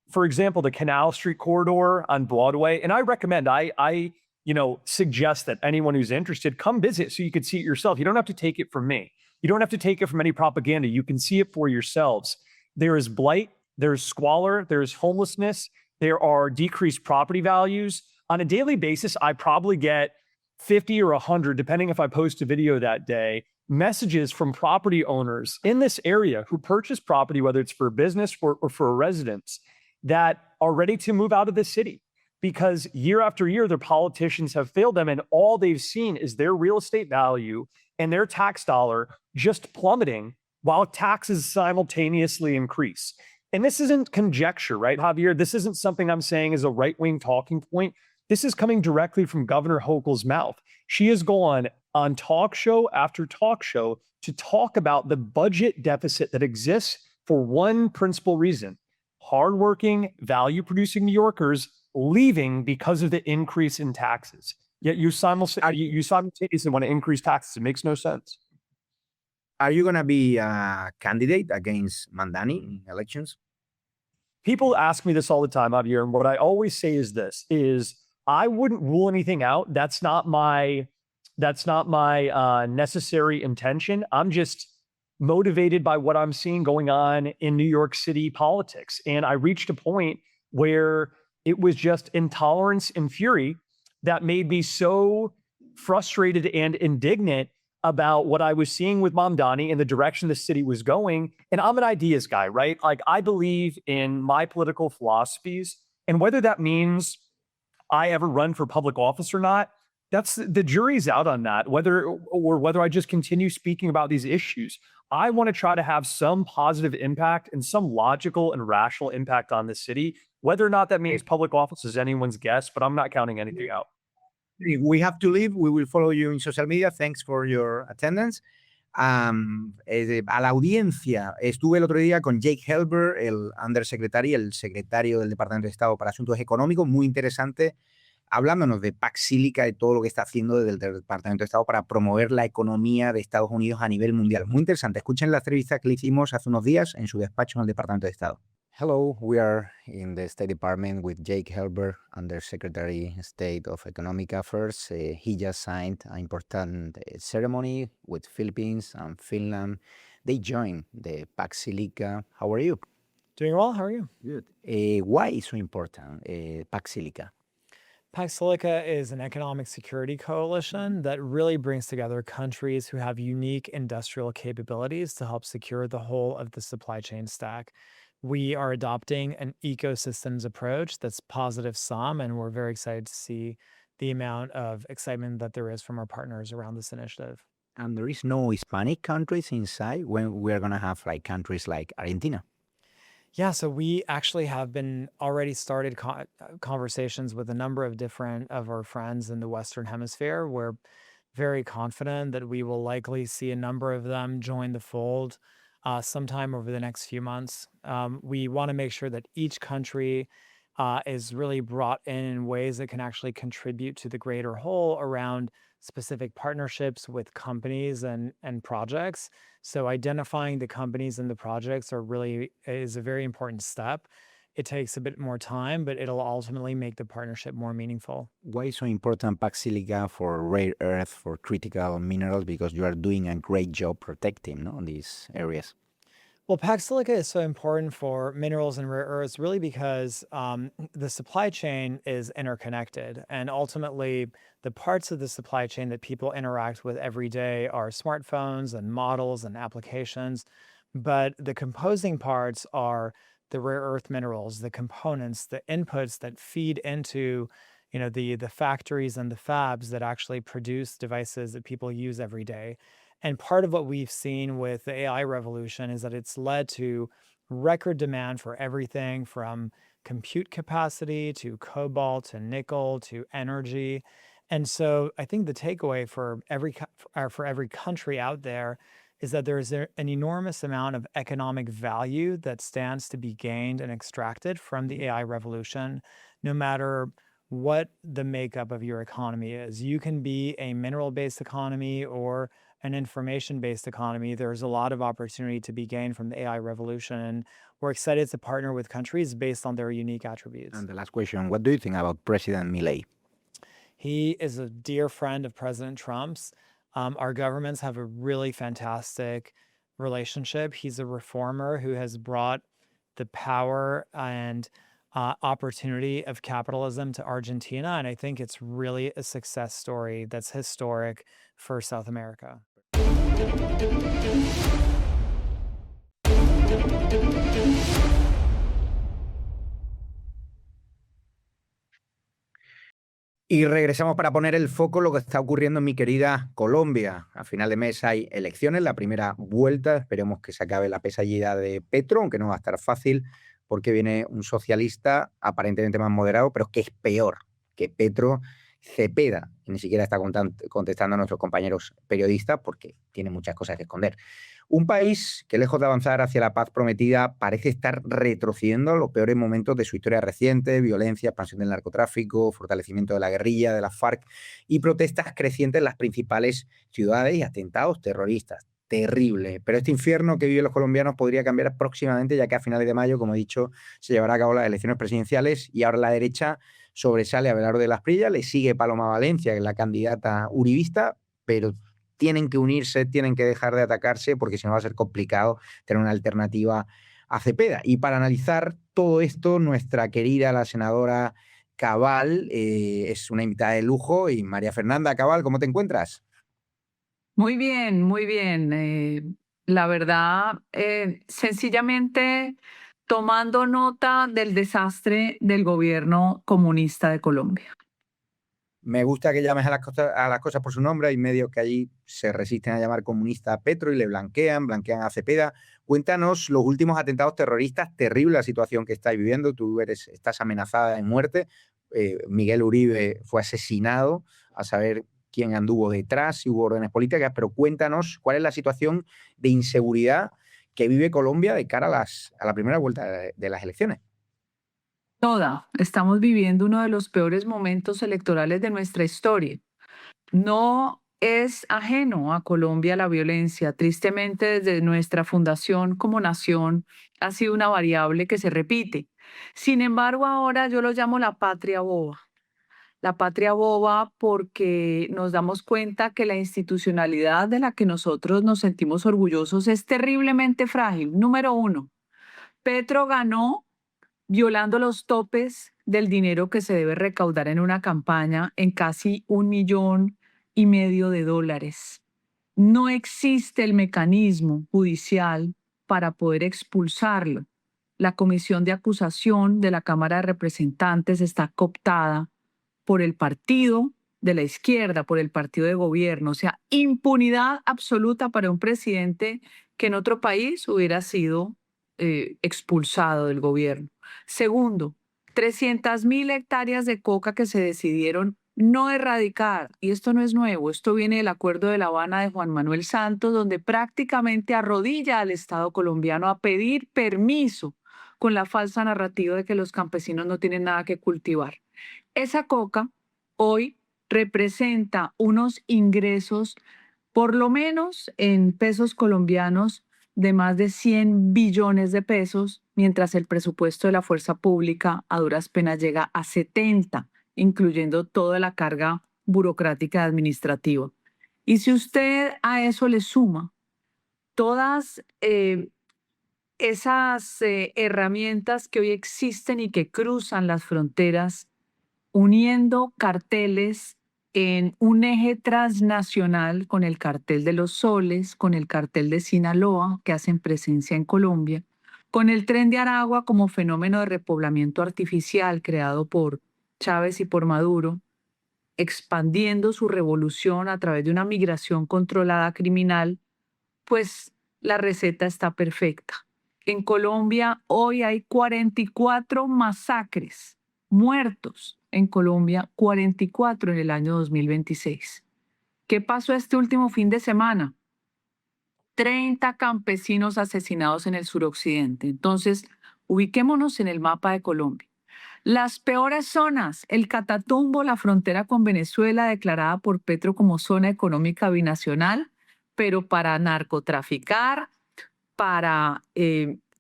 For example, the Canal Street corridor on Broadway, and I recommend, I suggest that anyone who's interested, come visit so you can see it yourself. You don't have to take it from me. You don't have to take it from any propaganda. You can see it for yourselves. There is blight, there's squalor, there's homelessness, there are decreased property values. On a daily basis, I probably get 50 or 100, depending if I post a video that day, messages from property owners in this area who purchase property, whether it's for a business or for a residence, that are ready to move out of the city. because year after year, their politicians have failed them, and all they've seen is their real estate value and their tax dollar just plummeting while taxes simultaneously increase. And this isn't conjecture, right, Javier? This isn't something I'm saying is a right-wing talking point. This is coming directly from Governor Hochul's mouth. She has gone on talk show after talk show to talk about the budget deficit that exists for one principal reason: hardworking, value-producing New Yorkers leaving because of the increase in taxes. Yet you simultaneously want to increase taxes. It makes no sense. Are you going to be a candidate against Mamdani in elections? People ask me this all the time, Javier, and what I always say is this: I wouldn't rule anything out. That's not my necessary intention. I'm just motivated by what I'm seeing going on in New York City politics. And I reached a point where it was just intolerance and fury that made me so frustrated and indignant about what I was seeing with Mamdani and the direction the city was going. And I'm an ideas guy, right? Like, I believe in my political philosophies, and whether that means I ever run for public office or not, that's the jury's out on that, whether I just continue speaking about these issues. I want to try to have some positive impact and some logical and rational impact on the city. Whether or not that means public office is anyone's guess, but I'm not counting anything out. We have to leave. We will follow you in social media. Thanks for your attendance. A la audiencia, estuve el otro día con Jake Helber, el undersecretary, el secretario del Departamento de Estado para Asuntos Económicos, muy interesante, hablándonos de Pax Silica y todo lo que está haciendo desde el Departamento de Estado para promover la economía de Estados Unidos a nivel mundial. Muy interesante. Escuchen la entrevista que le hicimos hace unos días en su despacho en el Departamento de Estado. Hello, we are in the State Department with Jake Helber, Undersecretary State of Economic Affairs. He just signed an important ceremony with Philippines and Finland. They joined the Pax Silica. How are you? Doing well. How are you? Good. Why is so important, Pax Silica? Pax Silica is an economic security coalition that really brings together countries who have unique industrial capabilities to help secure the whole of the supply chain stack. We are adopting an ecosystems approach that's positive sum, and we're very excited to see the amount of excitement that there is from our partners around this initiative. And there is no Hispanic countries inside when we're going to have like countries like Argentina. Yeah, so we actually have been already started conversations with a number of different of our friends in the Western Hemisphere. We're very confident that we will likely see a number of them join the fold sometime over the next few months. We want to make sure that each country is really brought in ways that can actually contribute to the greater whole around specific partnerships with companies and projects. So identifying the companies and the projects is a very important step. It takes a bit more time, but it'll ultimately make the partnership more meaningful. Why is so important Pax Silica for rare earth, for critical minerals? Because you are doing a great job protecting these areas. Well, Pax Silica is so important for minerals and rare earths really because the supply chain is interconnected. And ultimately, the parts of the supply chain that people interact with every day are smartphones and models and applications. But the composing parts are the rare earth minerals, the components, the inputs that feed into the factories and the fabs that actually produce devices that people use every day. And part of what we've seen with the AI revolution is that it's led to record demand for everything from compute capacity to cobalt to nickel to energy. And so I think the takeaway for every country out there is that there is an enormous amount of economic value that stands to be gained and extracted from the AI revolution, no matter what the makeup of your economy is. You can be a mineral-based economy or an information-based economy. There's a lot of opportunity to be gained from the AI revolution, and we're excited to partner with countries based on their unique attributes. And the last question, what do you think about President Milei? He is a dear friend of President Trump's. Our governments have a really fantastic relationship. He's a reformer who has brought the power and opportunity of capitalism to Argentina. And I think it's really a success story that's historic for South America. Y regresamos para poner el foco en lo que está ocurriendo en mi querida Colombia. A final de mes hay elecciones, la primera vuelta. Esperemos que se acabe la pesadilla de Petro, aunque no va a estar fácil, porque viene un socialista aparentemente más moderado, pero que es peor que Petro, Cepeda, y ni siquiera está contestando a nuestros compañeros periodistas porque tiene muchas cosas que esconder. Un país que, lejos de avanzar hacia la paz prometida, parece estar retrocediendo a los peores momentos de su historia reciente: violencia, expansión del narcotráfico, fortalecimiento de la guerrilla, de las FARC y protestas crecientes en las principales ciudades y atentados terroristas. Terrible. Pero este infierno que viven los colombianos podría cambiar próximamente, ya que a finales de mayo, como he dicho, se llevará a cabo las elecciones presidenciales y ahora la derecha sobresale a Abelardo de las Prillas, le sigue Paloma Valencia, que es la candidata uribista, pero tienen que unirse, tienen que dejar de atacarse, porque si no va a ser complicado tener una alternativa a Cepeda. Y para analizar todo esto, nuestra querida, la senadora Cabal, es una invitada de lujo. Y María Fernanda Cabal, ¿cómo te encuentras? Muy bien, muy bien. La verdad, sencillamente tomando nota del desastre del gobierno comunista de Colombia. Me gusta que llames a las cosas por su nombre. Hay medios que allí se resisten a llamar comunista a Petro y le blanquean a Cepeda. Cuéntanos los últimos atentados terroristas, terrible la situación que estáis viviendo. Tú estás amenazada de muerte. Miguel Uribe fue asesinado, a saber quién anduvo detrás, si hubo órdenes políticas, pero cuéntanos cuál es la situación de inseguridad que vive Colombia de cara a la primera vuelta de las elecciones. Estamos viviendo uno de los peores momentos electorales de nuestra historia. No es ajeno a Colombia la violencia. Tristemente, desde nuestra fundación como nación ha sido una variable que se repite. Sin embargo, ahora yo lo llamo la patria boba. La patria boba porque nos damos cuenta que la institucionalidad de la que nosotros nos sentimos orgullosos es terriblemente frágil. Número uno, Petro ganó violando los topes del dinero que se debe recaudar en una campaña en casi $1,5 millones. No existe el mecanismo judicial para poder expulsarlo. La comisión de acusación de la Cámara de Representantes está cooptada por el partido de la izquierda, por el partido de gobierno. O sea, impunidad absoluta para un presidente que en otro país hubiera sido expulsado del gobierno. Segundo, 300.000 hectáreas de coca que se decidieron no erradicar. Y esto no es nuevo, esto viene del Acuerdo de La Habana de Juan Manuel Santos, donde prácticamente arrodilla al Estado colombiano a pedir permiso con la falsa narrativa de que los campesinos no tienen nada que cultivar. Esa coca hoy representa unos ingresos, por lo menos en pesos colombianos, de más de 100 billones de pesos, mientras el presupuesto de la fuerza pública a duras penas llega a 70, incluyendo toda la carga burocrática administrativa. Y si usted a eso le suma todas esas herramientas que hoy existen y que cruzan las fronteras, uniendo carteles en un eje transnacional con el cartel de los Soles, con el cartel de Sinaloa, que hacen presencia en Colombia, con el Tren de Aragua como fenómeno de repoblamiento artificial creado por Chávez y por Maduro, expandiendo su revolución a través de una migración controlada criminal, pues la receta está perfecta. En Colombia hoy hay 44 masacres, muertos en Colombia, 44 en el año 2026. ¿Qué pasó este último fin de semana? 30 campesinos asesinados en el suroccidente. Entonces, ubiquémonos en el mapa de Colombia. Las peores zonas, el Catatumbo, la frontera con Venezuela, declarada por Petro como zona económica binacional, pero para narcotraficar, para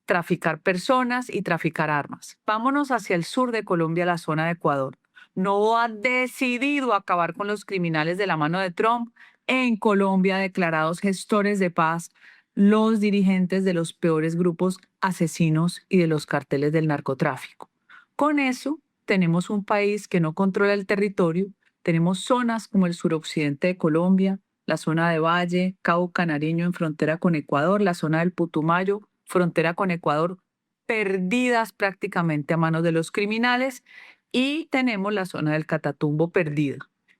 traficar personas y traficar armas. Vámonos hacia el sur de Colombia, la zona de Ecuador. No ha decidido acabar con los criminales de la mano de Trump. En Colombia, declarados gestores de paz, los dirigentes de los peores grupos asesinos y de los carteles del narcotráfico. Con eso, tenemos un país que no controla el territorio. Tenemos zonas como el suroccidente de Colombia, la zona de Valle, Cauca, Nariño en frontera con Ecuador, la zona del Putumayo, frontera con Ecuador, perdidas prácticamente a manos de los criminales, y tenemos la zona del Catatumbo perdida.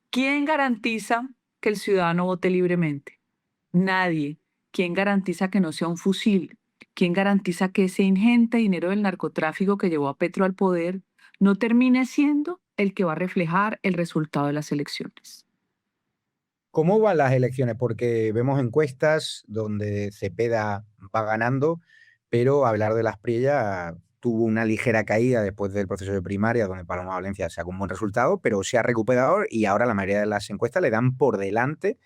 ¿Quién garantiza que el ciudadano vote libremente? Nadie. ¿Quién garantiza que no sea un fusil? ¿Quién garantiza que ese ingente dinero del narcotráfico que llevó a Petro al poder no termine siendo el que va a reflejar el resultado de las elecciones? ¿Cómo van las elecciones? Porque vemos encuestas donde Cepeda va ganando, pero Abelardo de las Priellas tuvo una ligera caída después del proceso de primaria, donde Paloma Valencia sacó un buen resultado, pero se ha recuperado y ahora la mayoría de las encuestas le dan por delante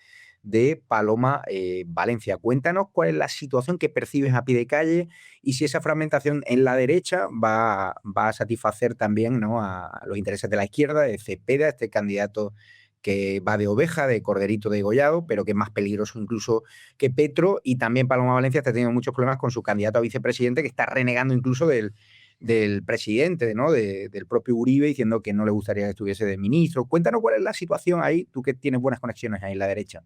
de Paloma Valencia. Cuéntanos cuál es la situación que percibes a pie de calle y si esa fragmentación en la derecha va a satisfacer también, ¿no?, a los intereses de la izquierda, de Cepeda, este candidato que va de oveja, de corderito degollado, pero que es más peligroso incluso que Petro, y también Paloma Valencia está teniendo muchos problemas con su candidato a vicepresidente, que está renegando incluso del presidente, ¿no?, del propio Uribe, diciendo que no le gustaría que estuviese de ministro. Cuéntanos cuál es la situación ahí, tú que tienes buenas conexiones ahí en la derecha.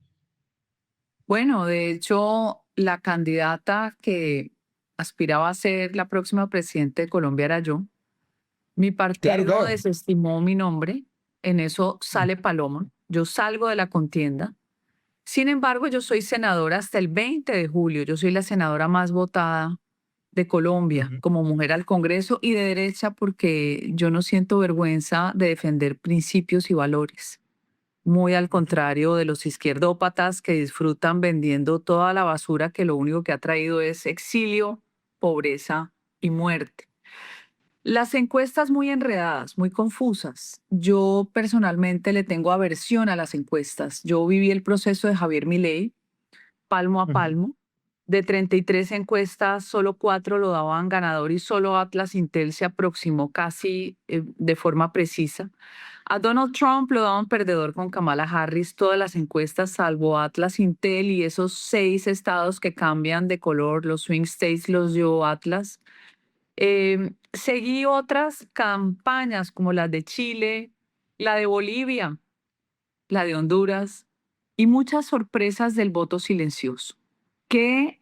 Bueno, de hecho, la candidata que aspiraba a ser la próxima presidenta de Colombia era yo. Mi partido desestimó mi nombre. En eso sale Paloma. Yo salgo de la contienda. Sin embargo, yo soy senadora hasta el 20 de julio. Yo soy la senadora más votada de Colombia como mujer al Congreso y de derecha, porque yo no siento vergüenza de defender principios y valores. Muy al contrario de los izquierdópatas que disfrutan vendiendo toda la basura que lo único que ha traído es exilio, pobreza y muerte. Las encuestas muy enredadas, muy confusas. Yo personalmente le tengo aversión a las encuestas. Yo viví el proceso de Javier Milei, palmo a palmo. De 33 encuestas, solo 4 lo daban ganador y solo Atlas Intel se aproximó casi de forma precisa. A Donald Trump lo daban perdedor con Kamala Harris, todas las encuestas salvo Atlas Intel y esos 6 estados que cambian de color, los swing states los dio Atlas. Seguí otras campañas como las de Chile, la de Bolivia, la de Honduras y muchas sorpresas del voto silencioso. ¿Qué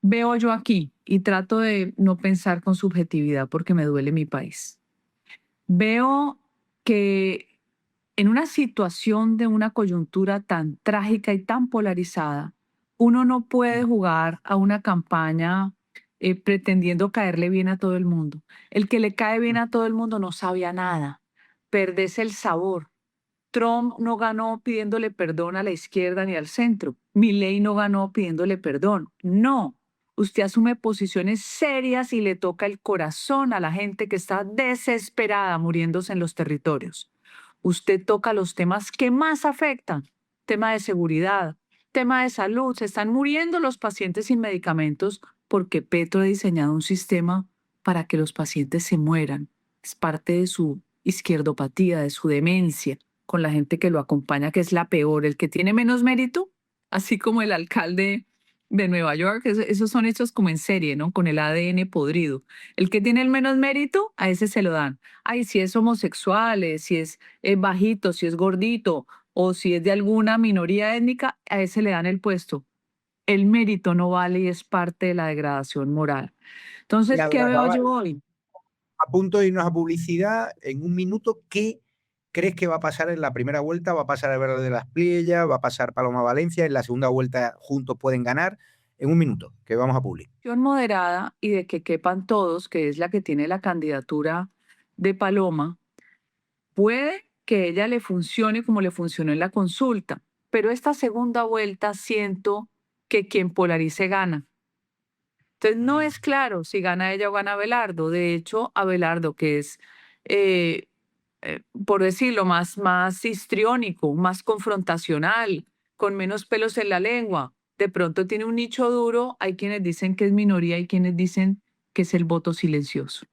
veo yo aquí? Y trato de no pensar con subjetividad porque me duele mi país. Veo que en una situación de una coyuntura tan trágica y tan polarizada, uno no puede jugar a una campaña pretendiendo caerle bien a todo el mundo. El que le cae bien a todo el mundo no sabe a nada, perdés el sabor. Trump no ganó pidiéndole perdón a la izquierda ni al centro. Milei no ganó pidiéndole perdón. No, usted asume posiciones serias y le toca el corazón a la gente que está desesperada muriéndose en los territorios. Usted toca los temas que más afectan, tema de seguridad, tema de salud. Se están muriendo los pacientes sin medicamentos porque Petro ha diseñado un sistema para que los pacientes se mueran. Es parte de su izquierdopatía, de su demencia, con la gente que lo acompaña, que es la peor, el que tiene menos mérito, así como el alcalde de Nueva York. Esos son hechos como en serie, ¿no? Con el ADN podrido. El que tiene el menos mérito, a ese se lo dan. Ay, si es homosexual, si es bajito, si es gordito, o si es de alguna minoría étnica, a ese le dan el puesto. El mérito no vale y es parte de la degradación moral. Entonces, ¿qué veo yo hoy? A punto de irnos a publicidad, en un minuto, ¿qué crees que va a pasar en la primera vuelta? ¿Va a pasar Abelardo de las Priellas? ¿Va a pasar Paloma Valencia? ¿En la segunda vuelta juntos pueden ganar? En un minuto, que vamos a publicar. Moderada y de que quepan todos, que es la que tiene la candidatura de Paloma, puede que ella le funcione como le funcionó en la consulta, pero esta segunda vuelta siento que quien polarice gana. Entonces no es claro si gana ella o gana Abelardo. De hecho, Abelardo, que es, por decirlo, más histriónico, más confrontacional, con menos pelos en la lengua, de pronto tiene un nicho duro. Hay quienes dicen que es minoría y quienes dicen que es el voto silencioso.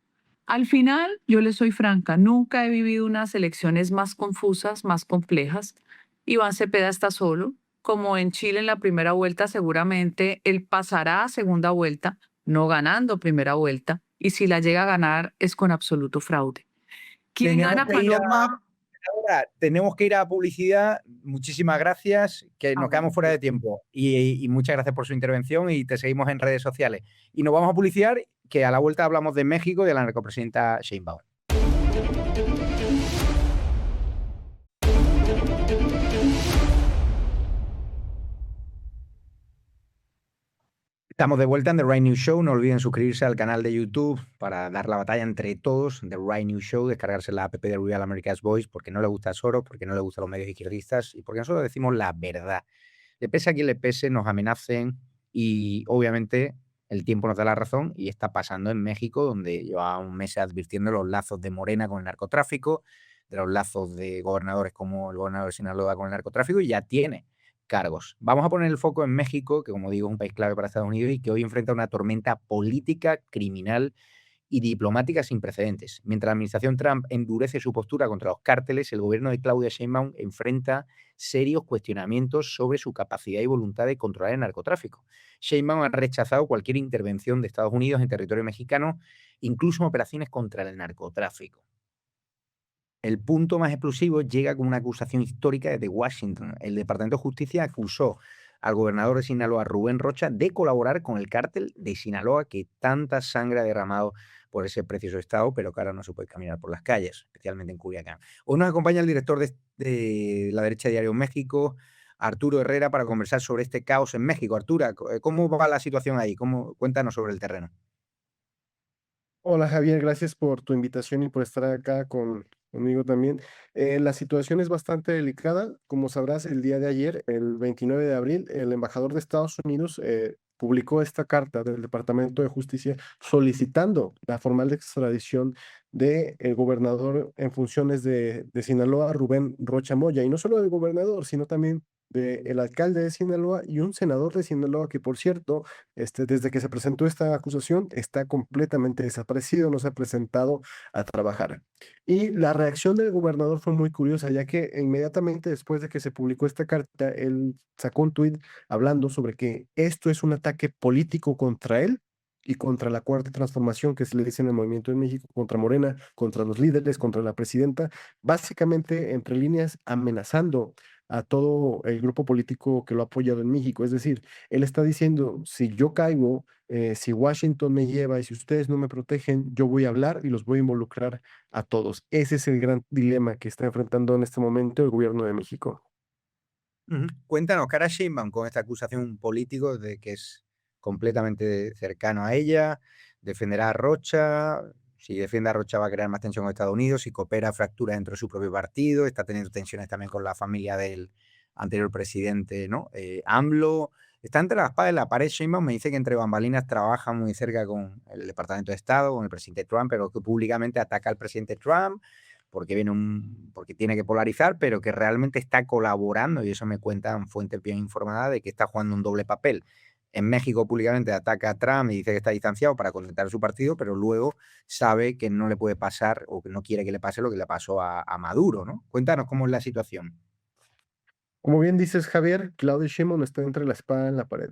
Al final, yo le soy franca, nunca he vivido unas elecciones más confusas, más complejas. Iván Cepeda está solo. Como en Chile en la primera vuelta, seguramente él pasará a segunda vuelta, no ganando primera vuelta, y si la llega a ganar es con absoluto fraude. ¿Quién gana Paloma? Ahora tenemos que ir a publicidad. Muchísimas gracias, que nos quedamos fuera de tiempo. Y muchas gracias por su intervención y te seguimos en redes sociales. Y nos vamos a publicidad, que a la vuelta hablamos de México y de la narcopresidenta Sheinbaum. Estamos de vuelta en The Right News Show. No olviden suscribirse al canal de YouTube para dar la batalla entre todos. The Right News Show, descargarse la app de Real America's Voice porque no le gusta a Soros, porque no le gustan los medios izquierdistas y porque nosotros decimos la verdad. Le pese a quien le pese, nos amenacen y obviamente el tiempo nos da la razón y está pasando en México, donde lleva un mes advirtiendo los lazos de Morena con el narcotráfico, de los lazos de gobernadores como el gobernador de Sinaloa con el narcotráfico y ya tiene cargos. Vamos a poner el foco en México, que como digo es un país clave para Estados Unidos y que hoy enfrenta una tormenta política, criminal y diplomática sin precedentes. Mientras la administración Trump endurece su postura contra los cárteles, el gobierno de Claudia Sheinbaum enfrenta serios cuestionamientos sobre su capacidad y voluntad de controlar el narcotráfico. Sheinbaum ha rechazado cualquier intervención de Estados Unidos en territorio mexicano, incluso en operaciones contra el narcotráfico. El punto más explosivo llega con una acusación histórica desde Washington. El Departamento de Justicia acusó al gobernador de Sinaloa, Rubén Rocha, de colaborar con el cártel de Sinaloa que tanta sangre ha derramado por ese precioso estado, pero que ahora no se puede caminar por las calles, especialmente en Culiacán. Hoy nos acompaña el director de la derecha Diario México, Arturo Herrera, para conversar sobre este caos en México. Arturo, ¿cómo va la situación ahí? Cuéntanos sobre el terreno. Hola Javier, gracias por tu invitación y por estar acá conmigo también. La situación es bastante delicada. Como sabrás, el día de ayer, el 29 de abril, el embajador de Estados Unidos publicó esta carta del Departamento de Justicia solicitando la formal extradición del gobernador en funciones de Sinaloa, Rubén Rocha Moya. Y no solo del gobernador, sino también del alcalde de Sinaloa y un senador de Sinaloa que, por cierto, desde que se presentó esta acusación, está completamente desaparecido, no se ha presentado a trabajar. Y la reacción del gobernador fue muy curiosa, ya que inmediatamente después de que se publicó esta carta, él sacó un tuit hablando sobre que esto es un ataque político contra él y contra la Cuarta Transformación, que se le dice en el movimiento en México, contra Morena, contra los líderes, contra la presidenta, básicamente entre líneas amenazando a todo el grupo político que lo ha apoyado en México. Es decir, él está diciendo, si yo caigo, si Washington me lleva y si ustedes no me protegen, yo voy a hablar y los voy a involucrar a todos. Ese es el gran dilema que está enfrentando en este momento el gobierno de México. Cuéntanos, ¿qué hará Sheinbaum con esta acusación político de que es completamente cercano a ella? ¿Defenderá a Rocha? Si defiende a Rocha va a crear más tensión con Estados Unidos. Si coopera, fractura dentro de su propio partido. Está teniendo tensiones también con la familia del anterior presidente, ¿no? AMLO. Está entre la espada y la pared. Sheinbaum me dice que entre bambalinas trabaja muy cerca con el Departamento de Estado, con el presidente Trump, pero que públicamente ataca al presidente Trump porque porque tiene que polarizar, pero que realmente está colaborando, y eso me cuentan fuentes bien informadas, de que está jugando un doble papel. En México públicamente ataca a Trump y dice que está distanciado para contentar a su partido, pero luego sabe que no le puede pasar o que no quiere que le pase lo que le pasó a Maduro, ¿no? Cuéntanos cómo es la situación. Como bien dices, Javier, Claudia Sheinbaum está entre la espada y la pared.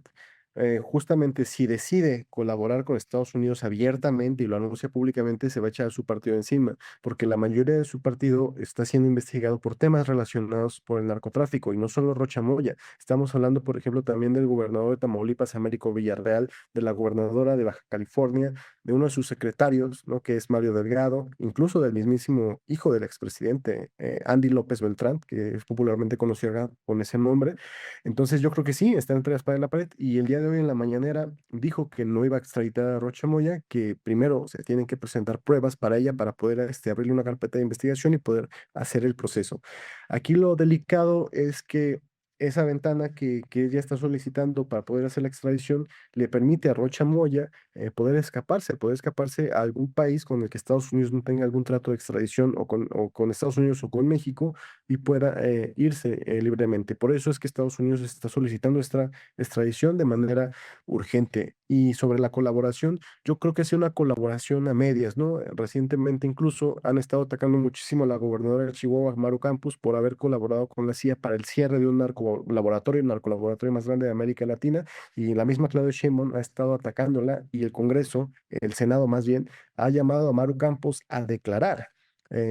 Justamente si decide colaborar con Estados Unidos abiertamente y lo anuncia públicamente, se va a echar a su partido encima, porque la mayoría de su partido está siendo investigado por temas relacionados por el narcotráfico, y no solo Rocha Moya. Estamos hablando, por ejemplo, también del gobernador de Tamaulipas, Américo Villarreal, de la gobernadora de Baja California, de uno de sus secretarios, ¿no?, que es Mario Delgado, incluso del mismísimo hijo del expresidente, Andy López Beltrán, que es popularmente conocido con ese nombre. Entonces yo creo que sí, está entre la espada y la pared, y el día de hoy en la mañanera dijo que no iba a extraditar a Rocha Moya, que primero se tienen que presentar pruebas para ella para poder abrirle una carpeta de investigación y poder hacer el proceso. Aquí lo delicado es que esa ventana que ella está solicitando para poder hacer la extradición le permite a Rocha Moya poder escaparse a algún país con el que Estados Unidos no tenga algún trato de extradición, o con Estados Unidos o con México, y pueda irse libremente. Por eso es que Estados Unidos está solicitando esta extradición de manera urgente. Y sobre la colaboración, yo creo que es una colaboración a medias, ¿no? Recientemente incluso han estado atacando muchísimo a la gobernadora de Chihuahua, Maru Campos, por haber colaborado con la CIA para el cierre de un narcolaboratorio más grande de América Latina, y la misma Claudia Sheinbaum ha estado atacándola, y el Congreso, el Senado más bien, ha llamado a Maru Campos a declarar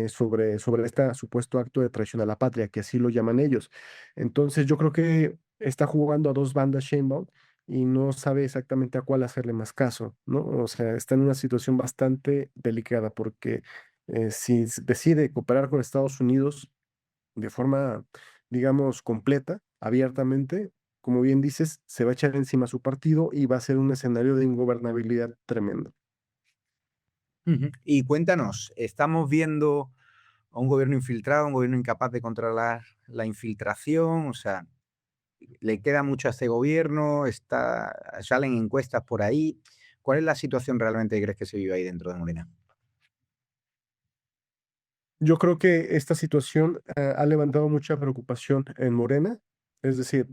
sobre este supuesto acto de traición a la patria, que así lo llaman ellos. Entonces yo creo que está jugando a dos bandas Sheinbaum y no sabe exactamente a cuál hacerle más caso, ¿no? O sea, está en una situación bastante delicada, porque si decide cooperar con Estados Unidos de forma, digamos, completa, abiertamente, como bien dices, se va a echar encima su partido y va a ser un escenario de ingobernabilidad tremendo. Y cuéntanos, ¿estamos viendo a un gobierno infiltrado, un gobierno incapaz de controlar la infiltración? O sea, ¿le queda mucho a este gobierno? ¿Salen encuestas por ahí? ¿Cuál es la situación realmente que crees que se vive ahí dentro de Morena? Yo creo que esta situación ha levantado mucha preocupación en Morena. Es decir,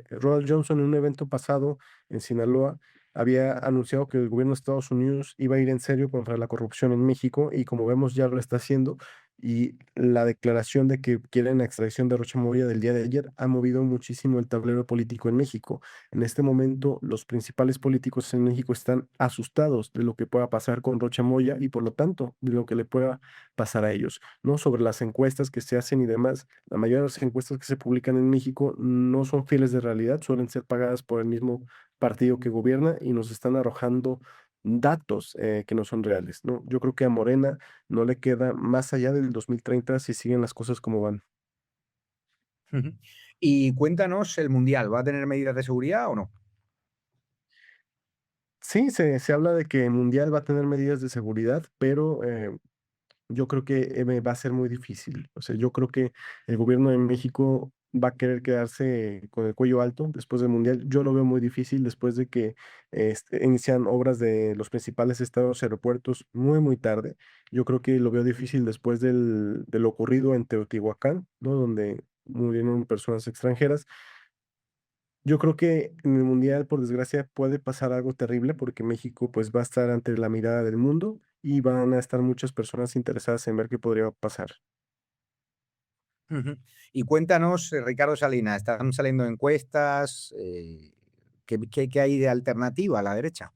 Ronald Johnson en un evento pasado en Sinaloa había anunciado que el gobierno de Estados Unidos iba a ir en serio contra la corrupción en México y como vemos ya lo está haciendo. Y la declaración de que quieren la extradición de Rocha Moya del día de ayer ha movido muchísimo el tablero político en México. En este momento, los principales políticos en México están asustados de lo que pueda pasar con Rocha Moya y por lo tanto de lo que le pueda pasar a ellos, ¿no? Sobre las encuestas que se hacen y demás, la mayoría de las encuestas que se publican en México no son fieles de realidad, suelen ser pagadas por el mismo partido que gobierna y nos están arrojando datos que no son reales, ¿no? Yo creo que a Morena no le queda más allá del 2030 si siguen las cosas como van. Y cuéntanos, ¿el Mundial va a tener medidas de seguridad o no? Sí, se habla de que el Mundial va a tener medidas de seguridad, pero yo creo que va a ser muy difícil. O sea, yo creo que el gobierno de México va a querer quedarse con el cuello alto después del Mundial. Yo lo veo muy difícil después de que inician obras de los principales estados y aeropuertos muy, muy tarde. Yo creo que lo veo difícil después de lo ocurrido en Teotihuacán, ¿no? Donde murieron personas extranjeras. Yo creo que en el Mundial, por desgracia, puede pasar algo terrible porque México pues va a estar ante la mirada del mundo y van a estar muchas personas interesadas en ver qué podría pasar. Y cuéntanos, Ricardo Salinas, ¿están saliendo encuestas? ¿Qué hay de alternativa a la derecha?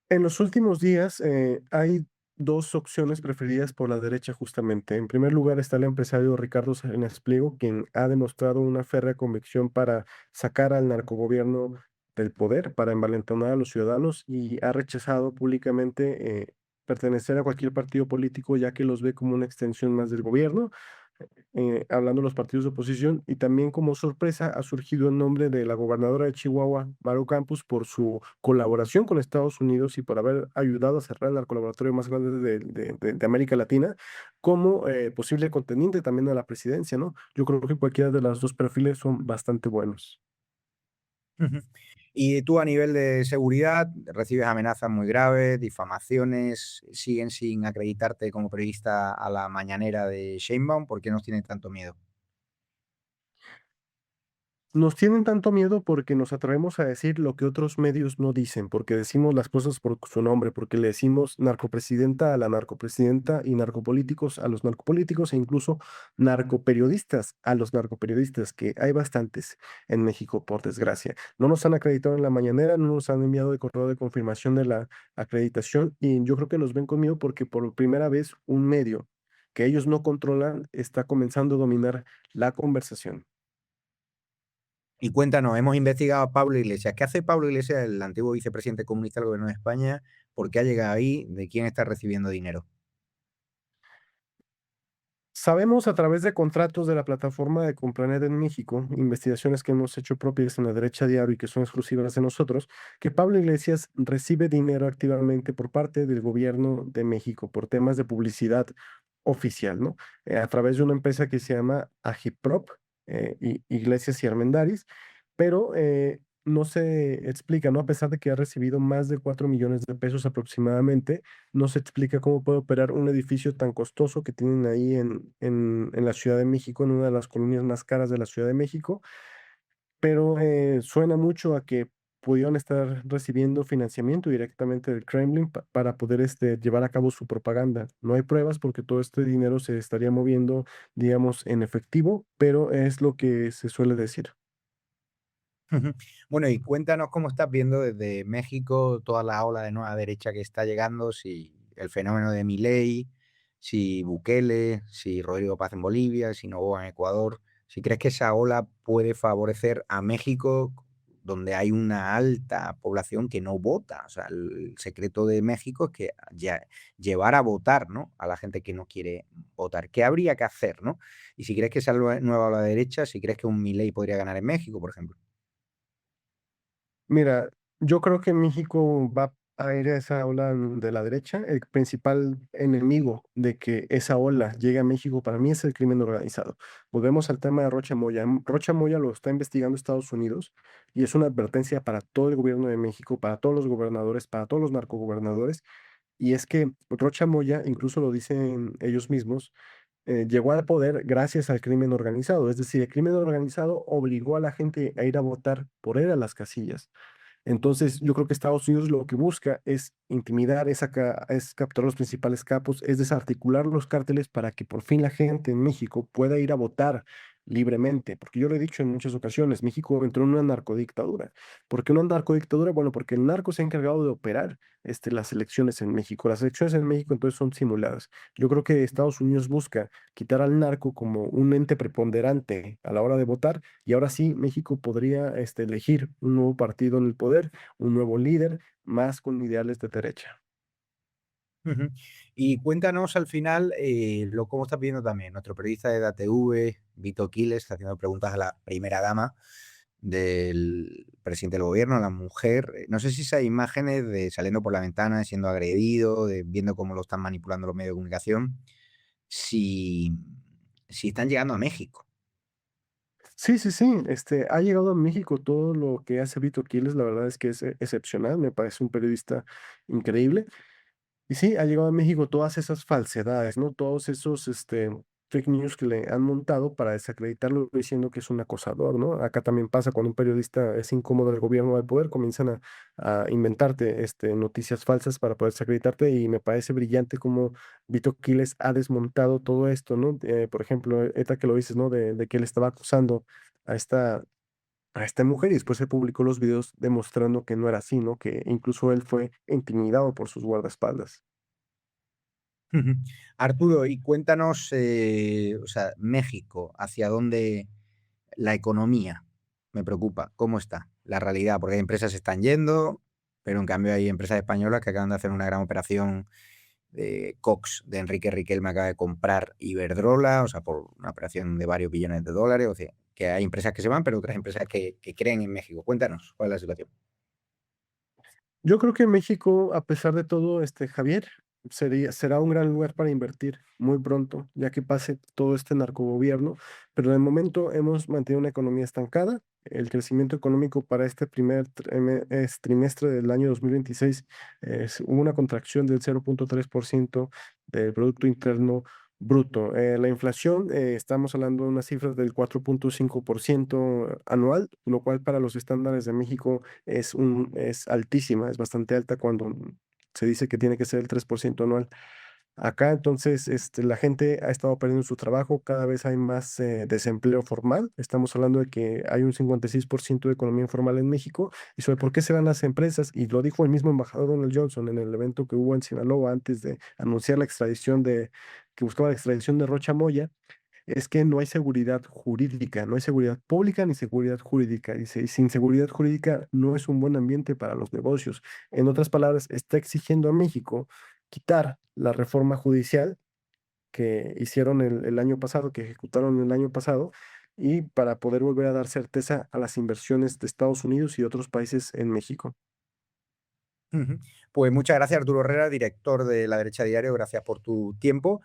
En los últimos días hay dos opciones preferidas por la derecha justamente. En primer lugar está el empresario Ricardo Salinas Pliego, quien ha demostrado una férrea convicción para sacar al narcogobierno del poder, para envalentonar a los ciudadanos y ha rechazado públicamente pertenecer a cualquier partido político ya que los ve como una extensión más del gobierno, hablando de los partidos de oposición, y también como sorpresa ha surgido el nombre de la gobernadora de Chihuahua, Maru Campos, por su colaboración con Estados Unidos y por haber ayudado a cerrar el narcolaboratorio más grande de América Latina, como posible contendiente también a la presidencia, ¿no? Yo creo que cualquiera de los dos perfiles son bastante buenos. Y tú a nivel de seguridad, recibes amenazas muy graves, difamaciones, siguen sin acreditarte como periodista a la mañanera de Sheinbaum. ¿Por qué nos tienen tanto miedo? Nos tienen tanto miedo porque nos atrevemos a decir lo que otros medios no dicen, porque decimos las cosas por su nombre, porque le decimos narcopresidenta a la narcopresidenta y narcopolíticos a los narcopolíticos e incluso narcoperiodistas a los narcoperiodistas, que hay bastantes en México, por desgracia. No nos han acreditado en la mañanera, no nos han enviado el correo de confirmación de la acreditación y yo creo que nos ven conmigo porque por primera vez un medio que ellos no controlan está comenzando a dominar la conversación. Y cuéntanos, hemos investigado a Pablo Iglesias. ¿Qué hace Pablo Iglesias, el antiguo vicepresidente comunista del gobierno de España? ¿Por qué ha llegado ahí? ¿De quién está recibiendo dinero? Sabemos a través de contratos de la plataforma de Compranet en México, investigaciones que hemos hecho propias en la derecha diario y que son exclusivas de nosotros, que Pablo Iglesias recibe dinero activamente por parte del gobierno de México por temas de publicidad oficial, ¿no? A través de una empresa que se llama Agiprop, Iglesias y Armendáriz, pero no se explica, ¿no? A pesar de que ha recibido más de 4 millones de pesos aproximadamente, no se explica cómo puede operar un edificio tan costoso que tienen ahí en la Ciudad de México, en una de las colonias más caras de la Ciudad de México, pero suena mucho a que pudieron estar recibiendo financiamiento directamente del Kremlin para poder llevar a cabo su propaganda. No hay pruebas porque todo este dinero se estaría moviendo, digamos, en efectivo, pero es lo que se suele decir. Bueno, y cuéntanos cómo estás viendo desde México toda la ola de nueva derecha que está llegando, si el fenómeno de Milei, si Bukele, si Rodrigo Paz en Bolivia, si Noboa en Ecuador, si crees que esa ola puede favorecer a México donde hay una alta población que no vota. O sea, el secreto de México es que llevar a votar, ¿no?, a la gente que no quiere votar. ¿Qué habría que hacer, no? Y si crees que esa nueva ola de derecha, si crees que un Milei podría ganar en México, por ejemplo. Mira, yo creo que México va a ir a esa ola de la derecha. El principal enemigo de que esa ola llegue a México para mí es el crimen organizado. Volvemos al tema de Rocha Moya. Rocha Moya lo está investigando Estados Unidos y es una advertencia para todo el gobierno de México, para todos los gobernadores, para todos los narcogobernadores. Y es que Rocha Moya, incluso lo dicen ellos mismos, llegó al poder gracias al crimen organizado. Es decir, el crimen organizado obligó a la gente a ir a votar por él a las casillas. Entonces, yo creo que Estados Unidos lo que busca es intimidar, es capturar los principales capos, es desarticular los cárteles para que por fin la gente en México pueda ir a votar libremente. Porque yo lo he dicho en muchas ocasiones, México entró en una narcodictadura. ¿Por qué una narcodictadura? Bueno, porque el narco se ha encargado de operar las elecciones en México. Las elecciones en México entonces son simuladas. Yo creo que Estados Unidos busca quitar al narco como un ente preponderante a la hora de votar y ahora sí México podría elegir un nuevo partido en el poder, un nuevo líder, más con ideales de derecha. Ujú. Y cuéntanos al final cómo estás viendo también. Nuestro periodista de DATV, Vito Quiles, está haciendo preguntas a la primera dama del presidente del gobierno, la mujer. No sé si esas imágenes de saliendo por la ventana, siendo agredido, viendo cómo lo están manipulando los medios de comunicación, si están llegando a México. Sí, sí, sí. Ha llegado a México todo lo que hace Vito Quiles, la verdad es que es excepcional, me parece un periodista increíble. Y sí, ha llegado a México todas esas falsedades, ¿no? Todos esos fake news que le han montado para desacreditarlo diciendo que es un acosador, ¿no? Acá también pasa cuando un periodista es incómodo del gobierno del poder, comienzan a inventarte noticias falsas para poder desacreditarte y me parece brillante cómo Vito Quiles ha desmontado todo esto, ¿no? Por ejemplo, esta que lo dices, ¿no? De que él estaba acusando a esta mujer y después se publicó los videos demostrando que no era así, ¿no? Que incluso él fue intimidado por sus guardaespaldas. Ujú. Arturo, y cuéntanos, o sea, México, ¿hacia dónde la economía? Me preocupa, ¿cómo está la realidad? Porque hay empresas que se están yendo, pero en cambio hay empresas españolas que acaban de hacer una gran operación de Cox, de Enrique Riquelme, acaba de comprar Iberdrola, o sea, por una operación de varios billones de dólares. O sea, que hay empresas que se van, pero otras empresas que creen en México. Cuéntanos, ¿cuál es la situación? Yo creo que México, a pesar de todo, Javier, será un gran lugar para invertir muy pronto, ya que pase todo este narcogobierno, pero de momento hemos mantenido una economía estancada. El crecimiento económico para este primer trimestre del año 2026 hubo una contracción del 0,3% del Producto Interno Bruto. La inflación, estamos hablando de unas cifras del 4,5% anual, lo cual para los estándares de México es altísima, es bastante alta cuando se dice que tiene que ser el 3% anual. Acá entonces la gente ha estado perdiendo su trabajo, cada vez hay más desempleo formal. Estamos hablando de que hay un 56% de economía informal en México. ¿Y sobre por qué se van las empresas? Y lo dijo el mismo embajador Donald Johnson en el evento que hubo en Sinaloa antes de anunciar la extradición que buscaba la extradición de Rocha Moya, es que no hay seguridad jurídica, no hay seguridad pública ni seguridad jurídica. Dice, y sin seguridad jurídica no es un buen ambiente para los negocios. En otras palabras, está exigiendo a México quitar la reforma judicial que hicieron el año pasado, que ejecutaron el año pasado, y para poder volver a dar certeza a las inversiones de Estados Unidos y otros países en México. Ujú. Pues muchas gracias, Arturo Herrera, director de La Derecha Diario. Gracias por tu tiempo.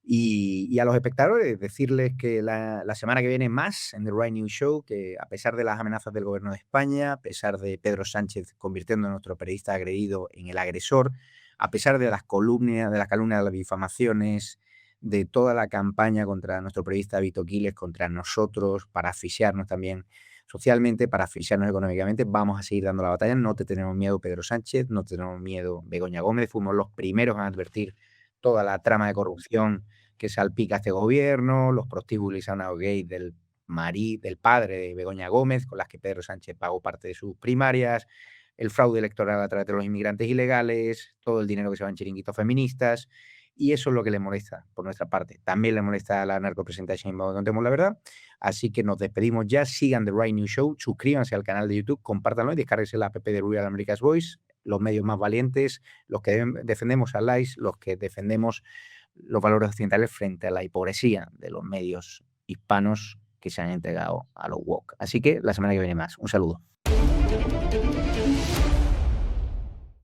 Y a los espectadores, decirles que la semana que viene más en The Right News Show, que a pesar de las amenazas del gobierno de España, a pesar de Pedro Sánchez convirtiendo a nuestro periodista agredido en el agresor, a pesar de las calumnias, de las difamaciones, de toda la campaña contra nuestro periodista Vito Quiles, contra nosotros, para asfixiarnos también socialmente, para asfixiarnos económicamente, vamos a seguir dando la batalla. No te tenemos miedo, Pedro Sánchez, no te tenemos miedo, Begoña Gómez. Fuimos los primeros en advertir toda la trama de corrupción que salpica a este gobierno, los prostíbulos y saunas gay del padre de Begoña Gómez, con las que Pedro Sánchez pagó parte de sus primarias, el fraude electoral a través de los inmigrantes ilegales, todo el dinero que se va en chiringuitos feministas. y eso es lo que le molesta por nuestra parte. También le molesta la narcopresidenta Sheinbaum, no Contemos la Verdad. Así que nos despedimos ya. Sigan The Right News Show, suscríbanse al canal de YouTube, compártanlo y descárguense la app de Real America's Voice, los medios más valientes, los que defendemos a LAIS, los que defendemos los valores occidentales frente a la hipocresía de los medios hispanos que se han entregado a los woke. Así que la semana que viene más. Un saludo.